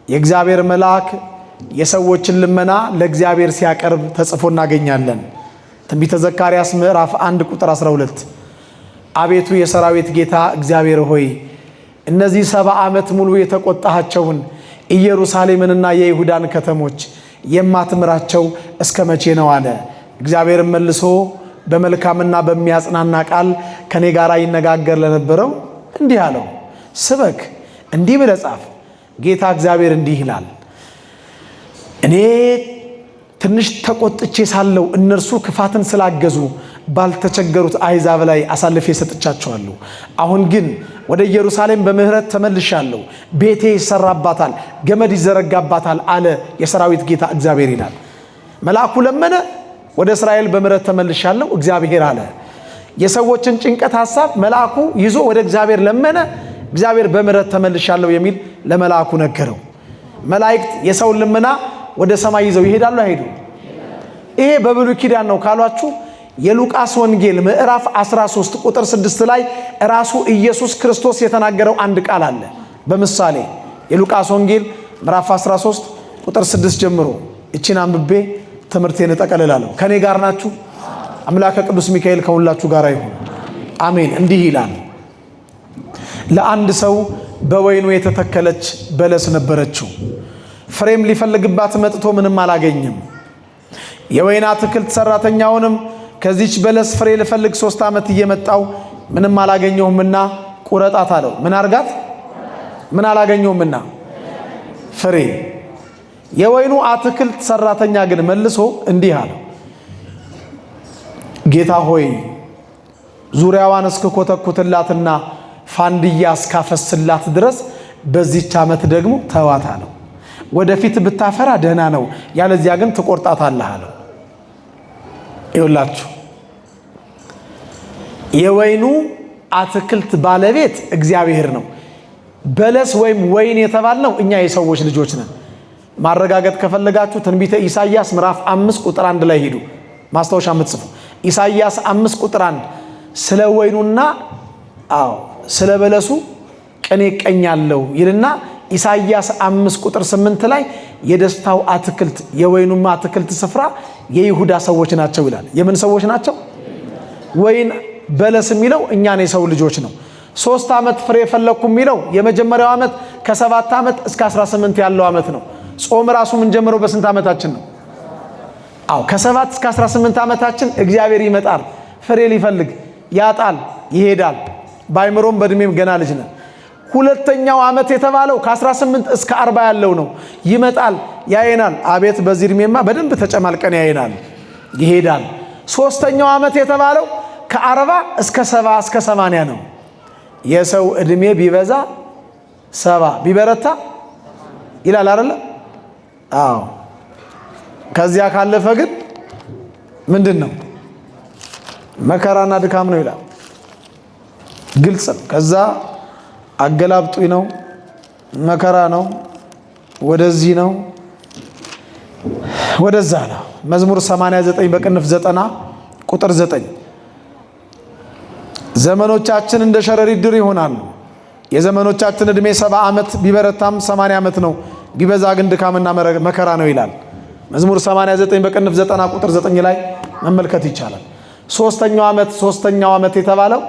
የእግዚአብሔር መልአክ የሰዎችን ልመና ለእግዚአብሔር ሲያቀርብ ተጽፎ እናገኛለን። ትንቢተ ዘካርያስ ምዕራፍ 1 ቁጥር 12 አቤቱ የሰራዊት ጌታ እግዚአብሔር ሆይ እነዚህ 70 ዓመት ሙሉ የተቆጣሃቸውን ኢየሩሳሌምንና የይሁዳን ከተሞች የማትምራቸው እስከ መቼ ነው አለ። እግዚአብሔርም መልሶ በመልካምና በሚያጽናና ቃል ከኔ ጋር ይነጋገር ለነበረው እንዲህ አለው፣ ስበክ እንዲህ ብለህ ጻፍ። ጌታ እግዚአብሔር እንዲህ ይላል፣ እኔ ትንሽ ተቆጥቼ ሳለው እነርሱ ክፋትን ስላገዙ ባልተቸገሩት አሕዛብ ላይ አሳልፌ ሰጥቻቸዋለሁ። አሁን ግን ወደ ኢየሩሳሌም በምህረት ተመልሻለሁ። ቤቴ ይሰራባታል፣ ገመድ ይዘረጋባታል አለ የሰራዊት ጌታ እግዚአብሔር ይላል። መልአኩ ለመነ፣ ወደ እስራኤል በምህረት ተመልሻለሁ እግዚአብሔር አለ። የሰዎችን ጭንቀት ሐሳብ መልአኩ ይዞ ወደ እግዚአብሔር ለመነ። እግዚአብሔር በምሕረት ተመልሻለሁ የሚል ለመልአኩ ነገረው። መላእክት የሰውን ልመና ወደ ሰማይ ይዘው ይሄዳሉ አይሄዱ? ይሄ በብሉይ ኪዳን ነው ካሏችሁ የሉቃስ ወንጌል ምዕራፍ 13 ቁጥር 6 ላይ ራሱ ኢየሱስ ክርስቶስ የተናገረው አንድ ቃል አለ። በምሳሌ የሉቃስ ወንጌል ምዕራፍ 13 ቁጥር 6 ጀምሮ እቺን አንብቤ ትምህርቴን እጠቀልላለሁ። ከኔ ጋር ናችሁ? አምላከ ቅዱስ ሚካኤል ከሁላችሁ ጋር ይሁን። አሜን። እንዲህ ይላል፣ ለአንድ ሰው በወይኑ የተተከለች በለስ ነበረችው። ፍሬም ሊፈልግባት መጥቶ ምንም አላገኘም። የወይን አትክልት ሰራተኛውንም ከዚች በለስ ፍሬ ልፈልግ 3 ዓመት እየመጣው ምንም አላገኘሁምና ቁረጣት አለው። ምን አርጋት? ምን አላገኘሁምና ፍሬ። የወይኑ አትክልት ሰራተኛ ግን መልሶ እንዲህ አለው፣ ጌታ ሆይ ዙሪያዋን እስክኮተኩትላትና ፋንድያ እስካፈስላት ድረስ በዚች ዓመት ደግሞ ተዋት አለው። ወደፊት ብታፈራ ደህና ነው፣ ያለዚያ ግን ትቆርጣታለህ አለው። ይውላችሁ የወይኑ አትክልት ባለቤት እግዚአብሔር ነው። በለስ ወይም ወይን የተባልነው እኛ የሰዎች ልጆች ነን። ማረጋገጥ ከፈለጋችሁ ትንቢተ ኢሳይያስ ምዕራፍ 5 ቁጥር 1 ላይ ሄዱ። ማስታወሻ የምትጽፉ ኢሳይያስ 5 ቁጥር 1 ስለ ወይኑና ስለ በለሱ ቅኔ ቀኛለሁ ይልና ኢሳይያስ 5 ቁጥር 8 ላይ የደስታው አትክልት የወይኑማ አትክልት ስፍራ የይሁዳ ሰዎች ናቸው ይላል። የምን ሰዎች ናቸው? ወይን በለስ የሚለው እኛን የሰው ልጆች ነው። 3 ዓመት ፍሬ ፈለኩ የሚለው የመጀመሪያው ዓመት ከ7 ዓመት እስከ 18 ያለው ዓመት ነው። ጾም ራሱ ምን ጀምረው በስንት ዓመታችን ነው? ከ7 እስከ 18 ዓመታችን እግዚአብሔር ይመጣል፣ ፍሬ ሊፈልግ ያጣል፣ ይሄዳል። ባይምሮም በእድሜም ገና ልጅ ነን። ሁለተኛው ዓመት የተባለው ከ18 እስከ 40 ያለው ነው። ይመጣል፣ ያየናል። አቤት በዚህ እድሜማ በደንብ ተጨማልቀን ያየናል፣ ይሄዳል። ሶስተኛው ዓመት የተባለው ከ40 እስከ 70 እስከ 80 ነው። የሰው እድሜ ቢበዛ 70 ቢበረታ ይላል አይደል? ከዚያ ካለፈ ግን ምንድን ነው? መከራና ድካም ነው ይላል። ግልጽ ነው። ከዛ አገላብጡኝ ነው፣ መከራ ነው፣ ወደዚህ ነው፣ ወደዛ ነው። መዝሙር 89 በቅንፍ 90 ቁጥር 9 ዘመኖቻችን እንደ ሸረሪት ድር ይሆናሉ። የዘመኖቻችን እድሜ 70 ዓመት ቢበረታም 80 ዓመት ነው፣ ቢበዛ ግን ድካምና መከራ ነው ይላል። መዝሙር 89 በቅንፍ 90 ቁጥር 9 ላይ መመልከት ይቻላል። ሶስተኛው ዓመት የተባለው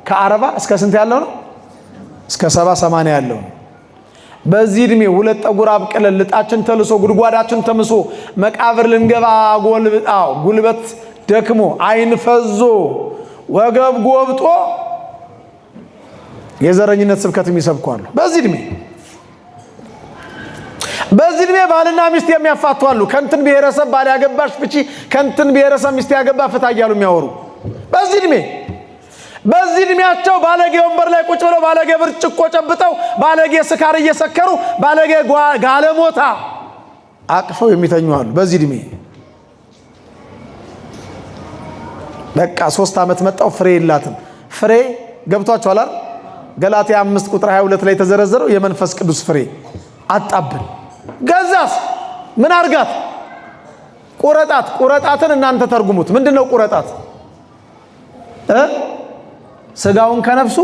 ከ40 እስከ ስንት ያለው ነው? እስከ 70 80 ያለው ነው። በዚህ እድሜ ሁለት ጠጉር አብቅለን ልጣችን ተልሶ ጉድጓዳችን ተምሶ መቃብር ልንገባ ጉልበት ደክሞ አይን ፈዞ ወገብ ጎብጦ የዘረኝነት ስብከትም ይሰብኳሉ። በዚህ እድሜ ባልና ሚስት የሚያፋቱ አሉ። ከንትን ብሔረሰብ ባል ያገባሽ ፍቺ፣ ከንትን ብሔረሰብ ሚስት ያገባ ፍታ እያሉ የሚያወሩ በዚህ እድሜያቸው ባለጌ ወንበር ላይ ቁጭ ብለው ባለጌ ብርጭቆ ጨብጠው ባለጌ ስካር እየሰከሩ ባለጌ ጋለሞታ አቅፈው የሚተኙ አሉ። በዚህ እድሜ በቃ 3 ዓመት መጣው ፍሬ የላትም። ፍሬ ገብቷቸዋል አይደል? ገላትያ 5 ቁጥር 22 ላይ ተዘረዘረው የመንፈስ ቅዱስ ፍሬ አጣብን። ገዛስ ምን አርጋት? ቁረጣት። ቁረጣትን እናንተ ተርጉሙት። ምንድነው ቁረጣት? ስጋውን ከነፍሱ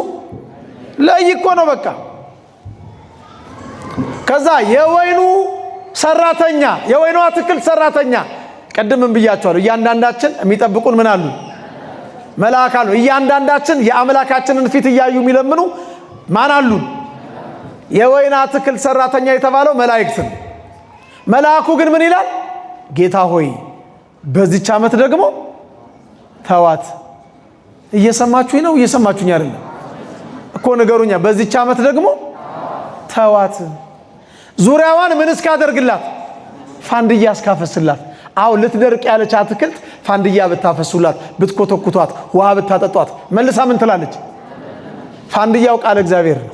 ለይ እኮ ነው በቃ። ከዛ የወይኑ ሰራተኛ የወይኑ አትክልት ሰራተኛ ቀድምም ብያቸዋለሁ። እያንዳንዳችን የሚጠብቁን ምን አሉ? መልአክ አሉ። እያንዳንዳችን የአምላካችንን ፊት እያዩ የሚለምኑ ማን አሉ? የወይን አትክልት ሰራተኛ የተባለው መላእክት ነው። መልአኩ ግን ምን ይላል? ጌታ ሆይ በዚች ዓመት ደግሞ ተዋት። እየሰማችሁኝ ነው? እየሰማችሁኝ አይደለም እኮ ንገሩኛ። በዚች ዓመት ደግሞ ተዋት። ዙሪያዋን ምን እስካደርግላት? ፋንድያ እስካፈስላት። ልትደርቅ ያለች አትክልት ፋንድያ ብታፈሱላት፣ ብትኮተኩቷት፣ ውሃ ብታጠጧት መልሳ ምን ትላለች? ፋንድያው ቃል እግዚአብሔር ነው።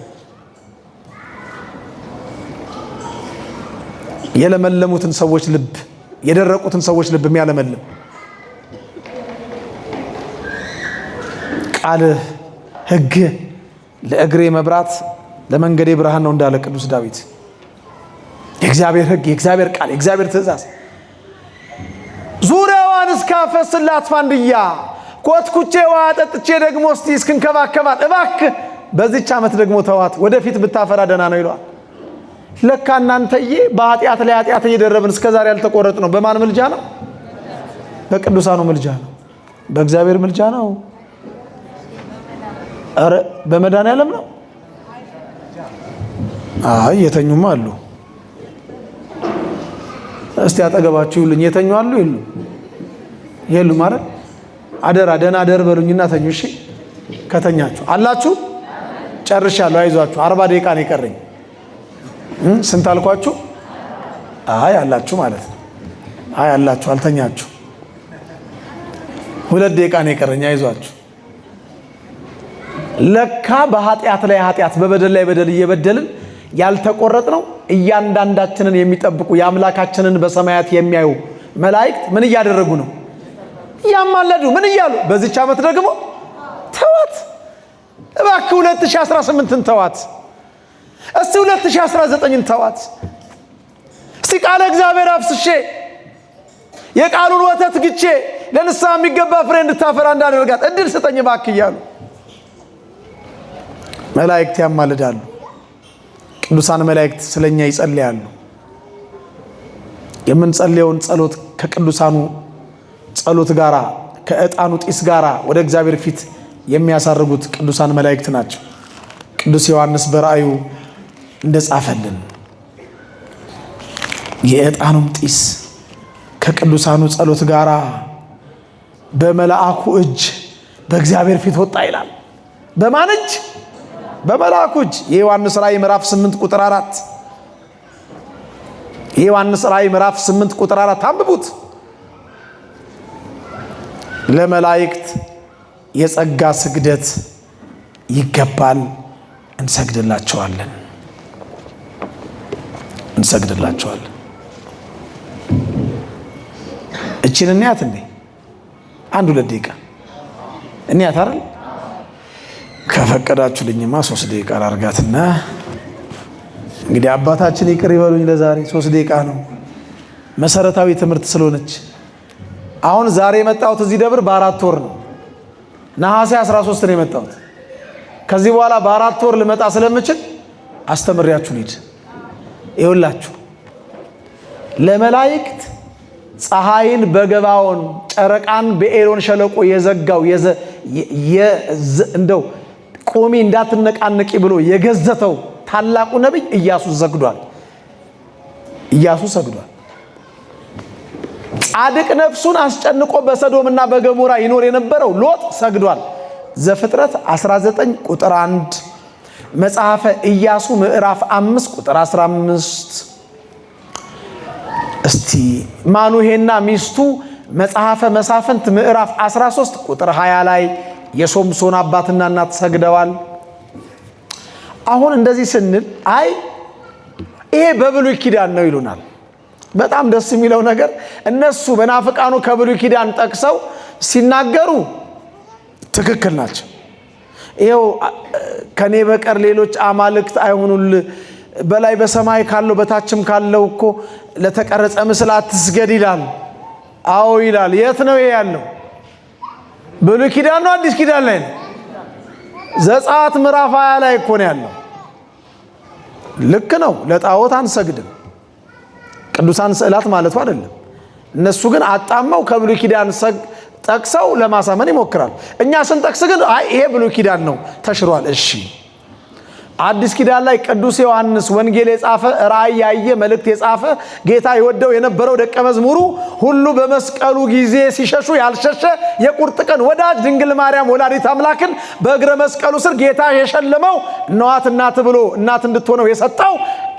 የለመለሙትን ሰዎች ልብ፣ የደረቁትን ሰዎች ልብ የሚያለመልም ቃል ሕግ ለእግሬ መብራት ለመንገዴ ብርሃን ነው እንዳለ ቅዱስ ዳዊት። የእግዚአብሔር ሕግ፣ የእግዚአብሔር ቃል፣ የእግዚአብሔር ትእዛዝ ዙሪያዋን እስካፈስላት ፋንድያ ኮትኩቼ ውሃ ጠጥቼ ደግሞ እስቲ እስክንከባከባት እባክህ በዚች ዓመት ደግሞ ተዋት፣ ወደፊት ብታፈራ ደህና ነው ይለዋል። ለካ እናንተዬ በኃጢአት ላይ ኃጢአት እየደረብን እስከዛሬ ያልተቆረጥ ነው። በማን ምልጃ ነው? በቅዱሳኑ ምልጃ ነው። በእግዚአብሔር ምልጃ ነው። አረ በመድኃኔዓለም ነው። አይ የተኙም አሉ። እስቲ አጠገባችሁ ይሉኝ የተኙ አሉ የሉ? የሉ ማለት አደራ ደህና አደር በሉኝና ተኙ። እሺ ከተኛችሁ አላችሁ? ጨርሻለሁ፣ አይዟችሁ። 40 ደቂቃ ነው የቀረኝ። ስንት አልኳችሁ? አይ አላችሁ ማለት ነው። አይ አላችሁ አልተኛችሁ። 2 ደቂቃ ነው የቀረኝ፣ አይዟችሁ። ለካ በኃጢአት ላይ ኃጢአት በበደል ላይ በደል እየበደልን ያልተቆረጥ ነው። እያንዳንዳችንን የሚጠብቁ የአምላካችንን በሰማያት የሚያዩ መላእክት ምን እያደረጉ ነው? እያማለዱ ምን እያሉ? በዚች ዓመት ደግሞ ተዋት እባክህ 2018ን ተዋት፣ እስቲ 2019ን ተዋት። እስቲ ቃለ እግዚአብሔር አፍስሼ የቃሉን ወተት ግቼ ለንስሐ የሚገባ ፍሬ እንድታፈራ እንዳደርጋት እድል ስጠኝ እባክህ እያሉ መላእክት ያማልዳሉ። ቅዱሳን መላእክት ስለኛ ይጸልያሉ። የምንጸልየውን ጸሎት ከቅዱሳኑ ጸሎት ጋራ ከዕጣኑ ጢስ ጋራ ወደ እግዚአብሔር ፊት የሚያሳርጉት ቅዱሳን መላእክት ናቸው። ቅዱስ ዮሐንስ በራእዩ እንደጻፈልን የዕጣኑም ጢስ ከቅዱሳኑ ጸሎት ጋራ በመልአኩ እጅ በእግዚአብሔር ፊት ወጣ ይላል። በማን እጅ? በመልአኩ እጅ። የዮሐንስ ራእይ ምዕራፍ 8 ቁጥር 4 የዮሐንስ ራእይ ምዕራፍ 8 ቁጥር 4 አንብቡት። ለመላእክት የጸጋ ስግደት ይገባል፣ እንሰግድላቸዋለን። እቺን እንያት እንዴ 1-2 ደቂቃ እንያት አይደል? ከፈቀዳችሁልኝማ 3 ደቂቃ ላርጋትና እንግዲህ አባታችን ይቅር ይበሉኝ። ለዛሬ 3 ደቂቃ ነው፣ መሰረታዊ ትምህርት ስለሆነች። አሁን ዛሬ የመጣሁት እዚህ ደብር በ4 ወር ነው። ነሐሴ 13 ነው የመጣሁት። ከዚህ በኋላ በ4 ወር ልመጣ ስለምችል አስተምሪያችሁ ልሂድ። ይኸውላችሁ ለመላእክት ፀሐይን በገባዖን ጨረቃን በኤሎን ሸለቆ የዘጋው እንደው ቆሚ እንዳትነቃነቂ ብሎ የገዘተው ታላቁ ነብይ ኢያሱ ሰግዷል። ጻድቅ ነፍሱን አስጨንቆ በሰዶምና በገሞራ ይኖር የነበረው ሎጥ ሰግዷል። ዘፍጥረት 19 ቁጥር 1፣ መጽሐፈ ኢያሱ ምዕራፍ 5 ቁጥር 15። እስቲ ማኑሄና ሚስቱ መጽሐፈ መሳፍንት ምዕራፍ 13 ቁጥር 20 ላይ የሶምሶን አባትና እናት ሰግደዋል። አሁን እንደዚህ ስንል አይ ይሄ በብሉይ ኪዳን ነው ይሉናል። በጣም ደስ የሚለው ነገር እነሱ በናፍቃኑ ከብሉይ ኪዳን ጠቅሰው ሲናገሩ ትክክል ናቸው። ይሄው ከኔ በቀር ሌሎች አማልክት አይሆኑል፣ በላይ በሰማይ ካለው በታችም ካለው እኮ ለተቀረጸ ምስል አትስገድ ይላል። አዎ ይላል። የት ነው ይሄ ያለው? ብሉይ ኪዳን ነው አዲስ ኪዳን ላይ ነው? ዘጸአት ምዕራፍ 20 ላይ እኮ ነው ያለው። ልክ ነው። ለጣዖት አንሰግድም፣ ቅዱሳን ስዕላት ማለቱ አይደለም። እነሱ ግን አጣመው ከብሉይ ኪዳን ጠቅሰው ለማሳመን ይሞክራል። እኛ ስንጠቅስ ግን አይ ይሄ ብሉይ ኪዳን ነው ተሽሯል። እሺ አዲስ ኪዳን ላይ ቅዱስ ዮሐንስ ወንጌል የጻፈ ራእይ ያየ መልእክት የጻፈ ጌታ ይወደው የነበረው ደቀ መዝሙሩ ሁሉ በመስቀሉ ጊዜ ሲሸሹ ያልሸሸ የቁርጥ ቀን ወዳጅ ድንግል ማርያም ወላዲት አምላክን በእግረ መስቀሉ ስር ጌታ የሸለመው እናት እናት ብሎ እናት እንድትሆነው የሰጠው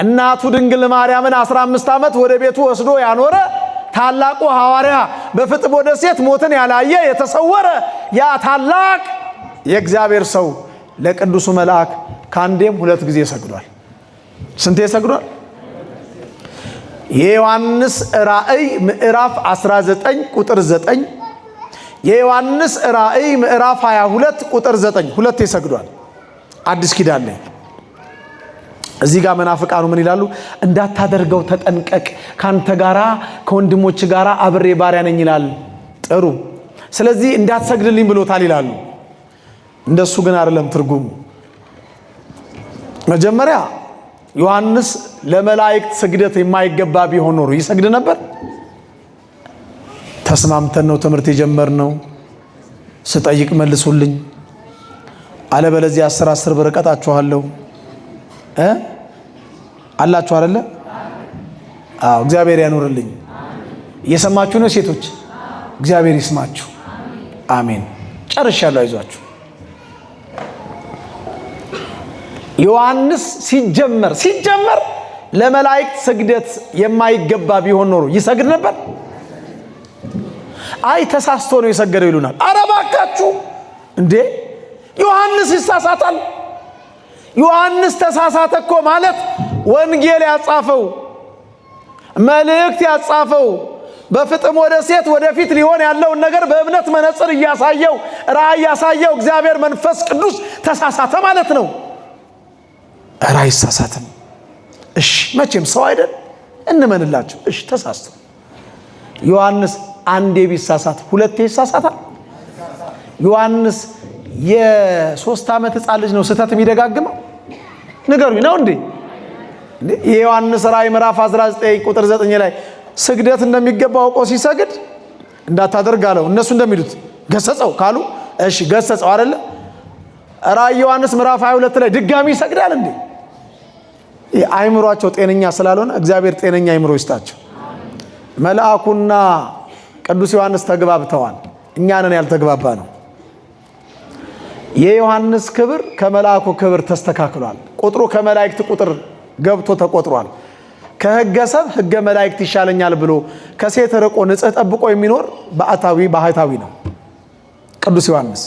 እናቱ ድንግል ማርያምን 15 ዓመት ወደ ቤቱ ወስዶ ያኖረ ታላቁ ሐዋርያ በፍጥሞ ደሴት ሞትን ያላየ የተሰወረ ያ ታላቅ የእግዚአብሔር ሰው ለቅዱሱ መልአክ ከአንዴም 2 ጊዜ ሰግዷል። ስንቴ ሰግዷል? የዮሐንስ ራእይ ምዕራፍ 19 ቁጥር 9፣ የዮሐንስ ራእይ ምዕራፍ 22 ቁጥር 9 2 ሰግዷል። አዲስ ኪዳን ላይ እዚህ ጋር መናፍቃኑ ምን ይላሉ? እንዳታደርገው ተጠንቀቅ፣ ካንተ ጋራ ከወንድሞች ጋራ አብሬ ባሪያ ነኝ ይላል። ጥሩ፣ ስለዚህ እንዳትሰግድልኝ ብሎታል ይላሉ። እንደሱ ግን አይደለም ትርጉሙ። መጀመሪያ ዮሐንስ ለመላእክት ስግደት የማይገባ ቢሆን ኖሮ ይሰግድ ነበር? ተስማምተን ነው ትምህርት የጀመርነው። ስጠይቅ መልሱልኝ፣ አለበለዚያ 10 ብር እቀጣችኋለሁ አላችሁ አይደለ? አዎ፣ እግዚአብሔር ያኖርልኝ። እየሰማችሁ ነው ሴቶች? እግዚአብሔር ይስማችሁ። አሜን። ጨርሻለሁ፣ አይዟችሁ። ዮሐንስ ሲጀመር ለመላእክት ስግደት የማይገባ ቢሆን ኖሮ ይሰግድ ነበር? አይ ተሳስቶ ነው የሰገደው ይሉናል። ኧረ እባካችሁ እንዴ! ዮሐንስ ይሳሳታል? ዮሐንስ ተሳሳተ እኮ ማለት ወንጌል ያጻፈው መልእክት ያጻፈው በፍጥሞ ደሴት ወደፊት ሊሆን ያለውን ነገር በእምነት መነጽር እያሳየው ራእይ ያሳየው እግዚአብሔር መንፈስ ቅዱስ ተሳሳተ ማለት ነው? ኧረ አይሳሳትም። እሺ መቼም ሰው አይደል እንመንላችሁ። እሺ ተሳስቶ ዮሐንስ አንዴ ቢሳሳት ሁለቴ ይሳሳታል? ዮሐንስ የ3 ዓመት ሕፃን ልጅ ነው ስህተት የሚደጋግመው? ንገሩኝ፣ ነው እንዴ? የዮሐንስ ራእይ ምዕራፍ 19 ቁጥር 9 ላይ ስግደት እንደሚገባው አውቆ ሲሰግድ እንዳታደርግ አለው። እነሱ እንደሚሉት ገሰጸው ካሉ እሺ ገሰጸው አይደለ? ራእይ ዮሐንስ ምዕራፍ 22 ላይ ድጋሚ ይሰግዳል እንዴ? አይምሯቸው ጤነኛ ስላልሆነ እግዚአብሔር ጤነኛ አይምሮ ይስጣቸው። መልአኩና ቅዱስ ዮሐንስ ተግባብተዋል። እኛ ነን ያልተግባባ ነው። የዮሐንስ ክብር ከመልአኩ ክብር ተስተካክሏል። ቁጥሩ ከመላእክት ቁጥር ገብቶ ተቆጥሯል። ከሕገ ሰብ ሕገ መላእክት ይሻለኛል ብሎ ከሴት ርቆ ንጽሕ ጠብቆ የሚኖር ባህታዊ ነው ቅዱስ ዮሐንስ።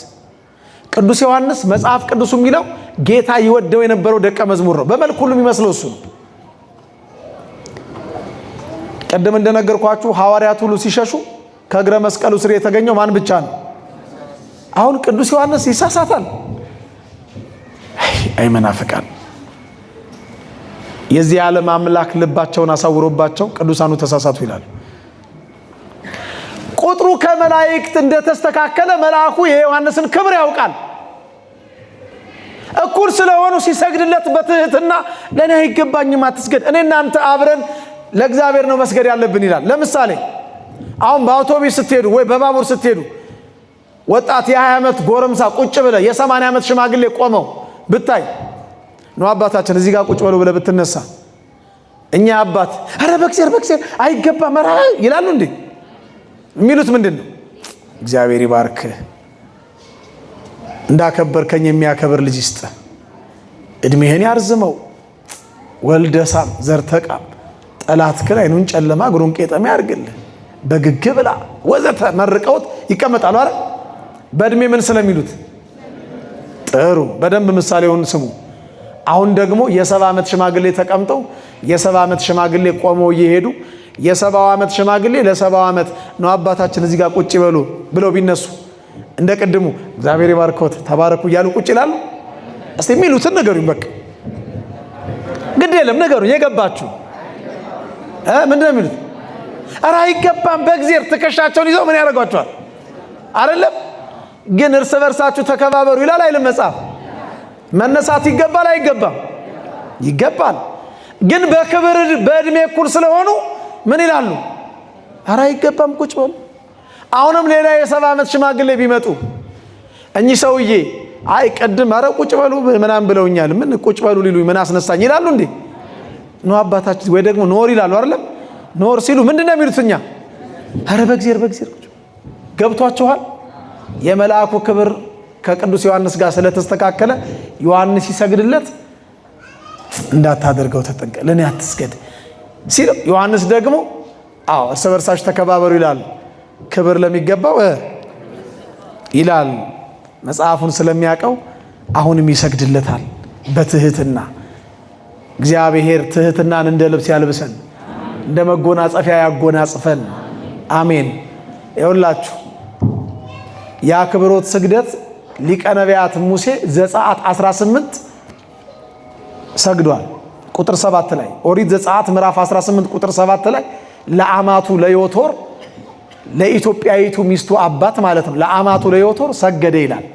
መጽሐፍ ቅዱሱ የሚለው ጌታ ይወደው የነበረው ደቀ መዝሙር ነው። በመልክ ሁሉ የሚመስለው እሱ ነው። ቀደም እንደነገርኳችሁ ሐዋርያት ሁሉ ሲሸሹ ከእግረ መስቀሉ ስር የተገኘው ማን ብቻ ነው? አሁን ቅዱስ ዮሐንስ ይሳሳታል? አይ መናፍቃን! የዚህ ዓለም አምላክ ልባቸውን አሳውሮባቸው ቅዱሳኑ ተሳሳቱ ይላል። ቁጥሩ ከመላእክት እንደተስተካከለ መልአኩ የዮሐንስን ክብር ያውቃል። እኩል ስለሆኑ ሲሰግድለት በትህትና ለኔ አይገባኝም አትስገድ፣ እኔ እናንተ አብረን ለእግዚአብሔር ነው መስገድ ያለብን ይላል። ለምሳሌ አሁን በአውቶቡስ ስትሄዱ ወይ በባቡር ስትሄዱ ወጣት የ20 ዓመት ጎረምሳ ቁጭ ብለ የ80 ዓመት ሽማግሌ ቆመው ብታይ ነው አባታችን እዚህ ጋር ቁጭ ብለው ብለ ብትነሳ እኛ አባት አረ በክሰር አይገባም መራ ይላሉ እንዴ? የሚሉት ምንድነው? እግዚአብሔር ይባርክ፣ እንዳከበርከኝ የሚያከብር ልጅ ይስጥ፣ እድሜህን ያርዝመው፣ ወልደሳም ዘርተቃም ጠላትክን አይኑን ጨለማ እግሩን ቄጠማ ያርግልህ፣ በግግ ብላ ወዘተ መርቀውት ይቀመጣሉ አይደል? በእድሜ ምን ስለሚሉት ጥሩ። በደንብ ምሳሌውን ስሙ። አሁን ደግሞ የ70 ዓመት ሽማግሌ ተቀምጠው የ70 ዓመት ሽማግሌ ቆመው እየሄዱ የ70 ዓመት ሽማግሌ ለ70 ዓመት ነው አባታችን እዚህ ጋር ቁጭ ይበሉ ብለው ቢነሱ እንደ ቅድሙ እግዚአብሔር ይባርኮት ተባረኩ እያሉ ቁጭ ይላሉ? እስቲ የሚሉትን ነገሩኝ። በቃ ግድ የለም ነገሩኝ። የገባችሁ ምንድነው የሚሉት? ኧረ አይገባም በእግዚአብሔር ትከሻቸውን ይዘው ምን ያደርጓቸዋል? አይደለም ግን እርስ በርሳችሁ ተከባበሩ ይላል አይልም መጽሐፍ? መነሳት ይገባል አይገባም? ይገባል። ግን በክብር በእድሜ እኩል ስለሆኑ ምን ይላሉ? ኧረ አይገባም ቁጭ በሉ። አሁንም ሌላ የ70 ዓመት ሽማግሌ ቢመጡ እኚህ ሰውዬ አይ ቀድም ኧረ ቁጭ በሉ ምናምን ብለውኛል፣ ምን ቁጭ በሉ ሊሉኝ ምን አስነሳኝ ይላሉ እንዴ? ነው አባታችን ወይ ደግሞ ኖር ይላሉ አይደለም? ኖር ሲሉ ምንድነው የሚሉት? እኛ ኧረ በእግዚአብሔር ቁጭ። ገብቷችኋል? የመልአኩ ክብር ከቅዱስ ዮሐንስ ጋር ስለተስተካከለ ዮሐንስ ይሰግድለት እንዳታደርገው ተጠንቀቅ፣ ለኔ አትስገድ ሲል ዮሐንስ ደግሞ አዎ እርስ በርሳችሁ ተከባበሩ ይላል። ክብር ለሚገባው ይላል መጽሐፉን ስለሚያውቀው አሁንም ይሰግድለታል በትህትና። እግዚአብሔር ትህትናን እንደ ልብስ ያልብሰን፣ እንደ መጎናጸፊያ ያጎናጽፈን። አሜን። ይኸውላችሁ የአክብሮት ስግደት ሊቀ ነቢያት ሙሴ ዘጸአት 18 ሰግዷል። ቁጥር 7 ላይ ኦሪት ዘጸአት ምዕራፍ 18 ቁጥር 7 ላይ ለአማቱ ለዮቶር ለኢትዮጵያዊቱ ሚስቱ አባት ማለት ነው ለአማቱ ለዮቶር ሰገደ ይላል።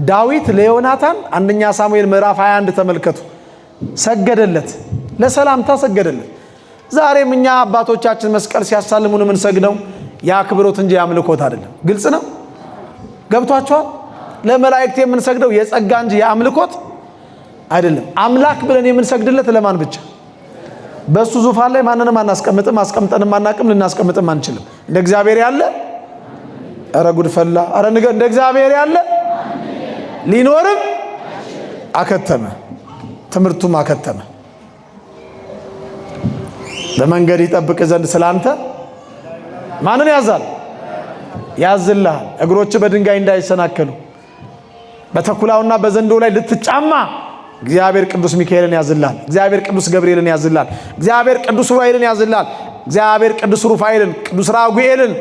ዳዊት ለዮናታን አንደኛ ሳሙኤል ምዕራፍ 21 ተመልከቱ ሰገደለት፣ ለሰላምታ ሰገደለት። ዛሬም እኛ አባቶቻችን መስቀል ሲያሳልሙን ምን ሰግደው ያክብሮት እንጂ ያምልኮት አይደለም። ግልጽ ነው፣ ገብቷችኋል? ለመላእክት የምንሰግደው የጸጋ እንጂ ያምልኮት አይደለም። አምላክ ብለን የምንሰግድለት ለማን ብቻ? በሱ ዙፋን ላይ ማንንም አናስቀምጥም፣ አስቀምጠንም አናቅም፣ ልናስቀምጥም አንችልም። እንደ እግዚአብሔር ያለ ኧረ ጉድ ፈላ። ኧረ ንገ እንደ እግዚአብሔር ያለ ሊኖርም አከተመ፣ ትምህርቱም አከተመ። በመንገድ ይጠብቅ ዘንድ ስላንተ ማንን ያዛል? ያዝልሃል። እግሮች በድንጋይ እንዳይሰናከሉ በተኩላውና በዘንዶ ላይ ልትጫማ እግዚአብሔር ቅዱስ ሚካኤልን ያዝልሃል። እግዚአብሔር ቅዱስ ገብርኤልን ያዝልሃል። እግዚአብሔር ቅዱስ ሩፋኤልን ያዝልሃል። እግዚአብሔር ቅዱስ ሩፋኤልን፣ ቅዱስ ራጉኤልን፣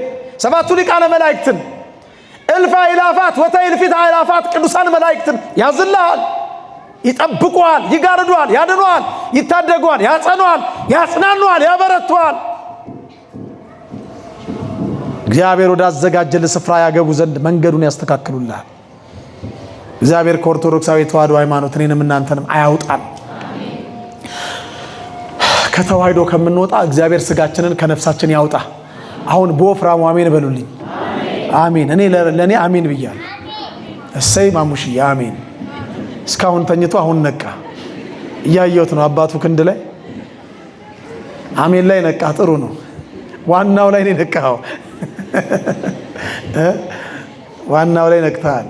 ሰባቱ ሊቃነ መላእክትን፣ እልፍ አእላፋት ወተእልፊት አእላፋት ቅዱሳን መላእክትን ያዝልሃል። ይጠብቁሃል፣ ይጋርዱሃል፣ ያድኑሃል፣ ይታደጉሃል፣ ያጸኑሃል፣ ያጽናኑሃል፣ ያበረቱሃል። እግዚአብሔር ወዳዘጋጀልህ ስፍራ ያገቡ ዘንድ መንገዱን ያስተካክሉልሃል። እግዚአብሔር ከኦርቶዶክሳዊ ተዋሕዶ ሃይማኖት እኔንም እናንተንም አያውጣን። ከተዋሕዶ ከምንወጣ እግዚአብሔር ስጋችንን ከነፍሳችን ያውጣ። አሁን በወፍራሙ አሜን በሉልኝ። አሜን። እኔ ለኔ አሜን ብያለሁ። እሰይ ማሙሽዬ አሜን። እስካሁን ተኝቶ አሁን ነቃ። እያየሁት ነው አባቱ ክንድ ላይ አሜን ላይ ነቃ። ጥሩ ነው። ዋናው ላይ ነው ነቃው። ዋናው ላይ ነቅታል።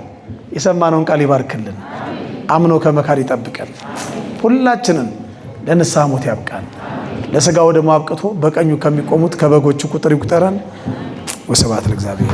የሰማነውን ቃል ይባርክልን። አምኖ ከመካር ይጠብቀን። ሁላችንን ለንስሐ ሞት ያብቃን። ለሥጋው ደግሞ አብቅቶ በቀኙ ከሚቆሙት ከበጎቹ ቁጥር ይቁጠረን። ወስብሐት ለእግዚአብሔር።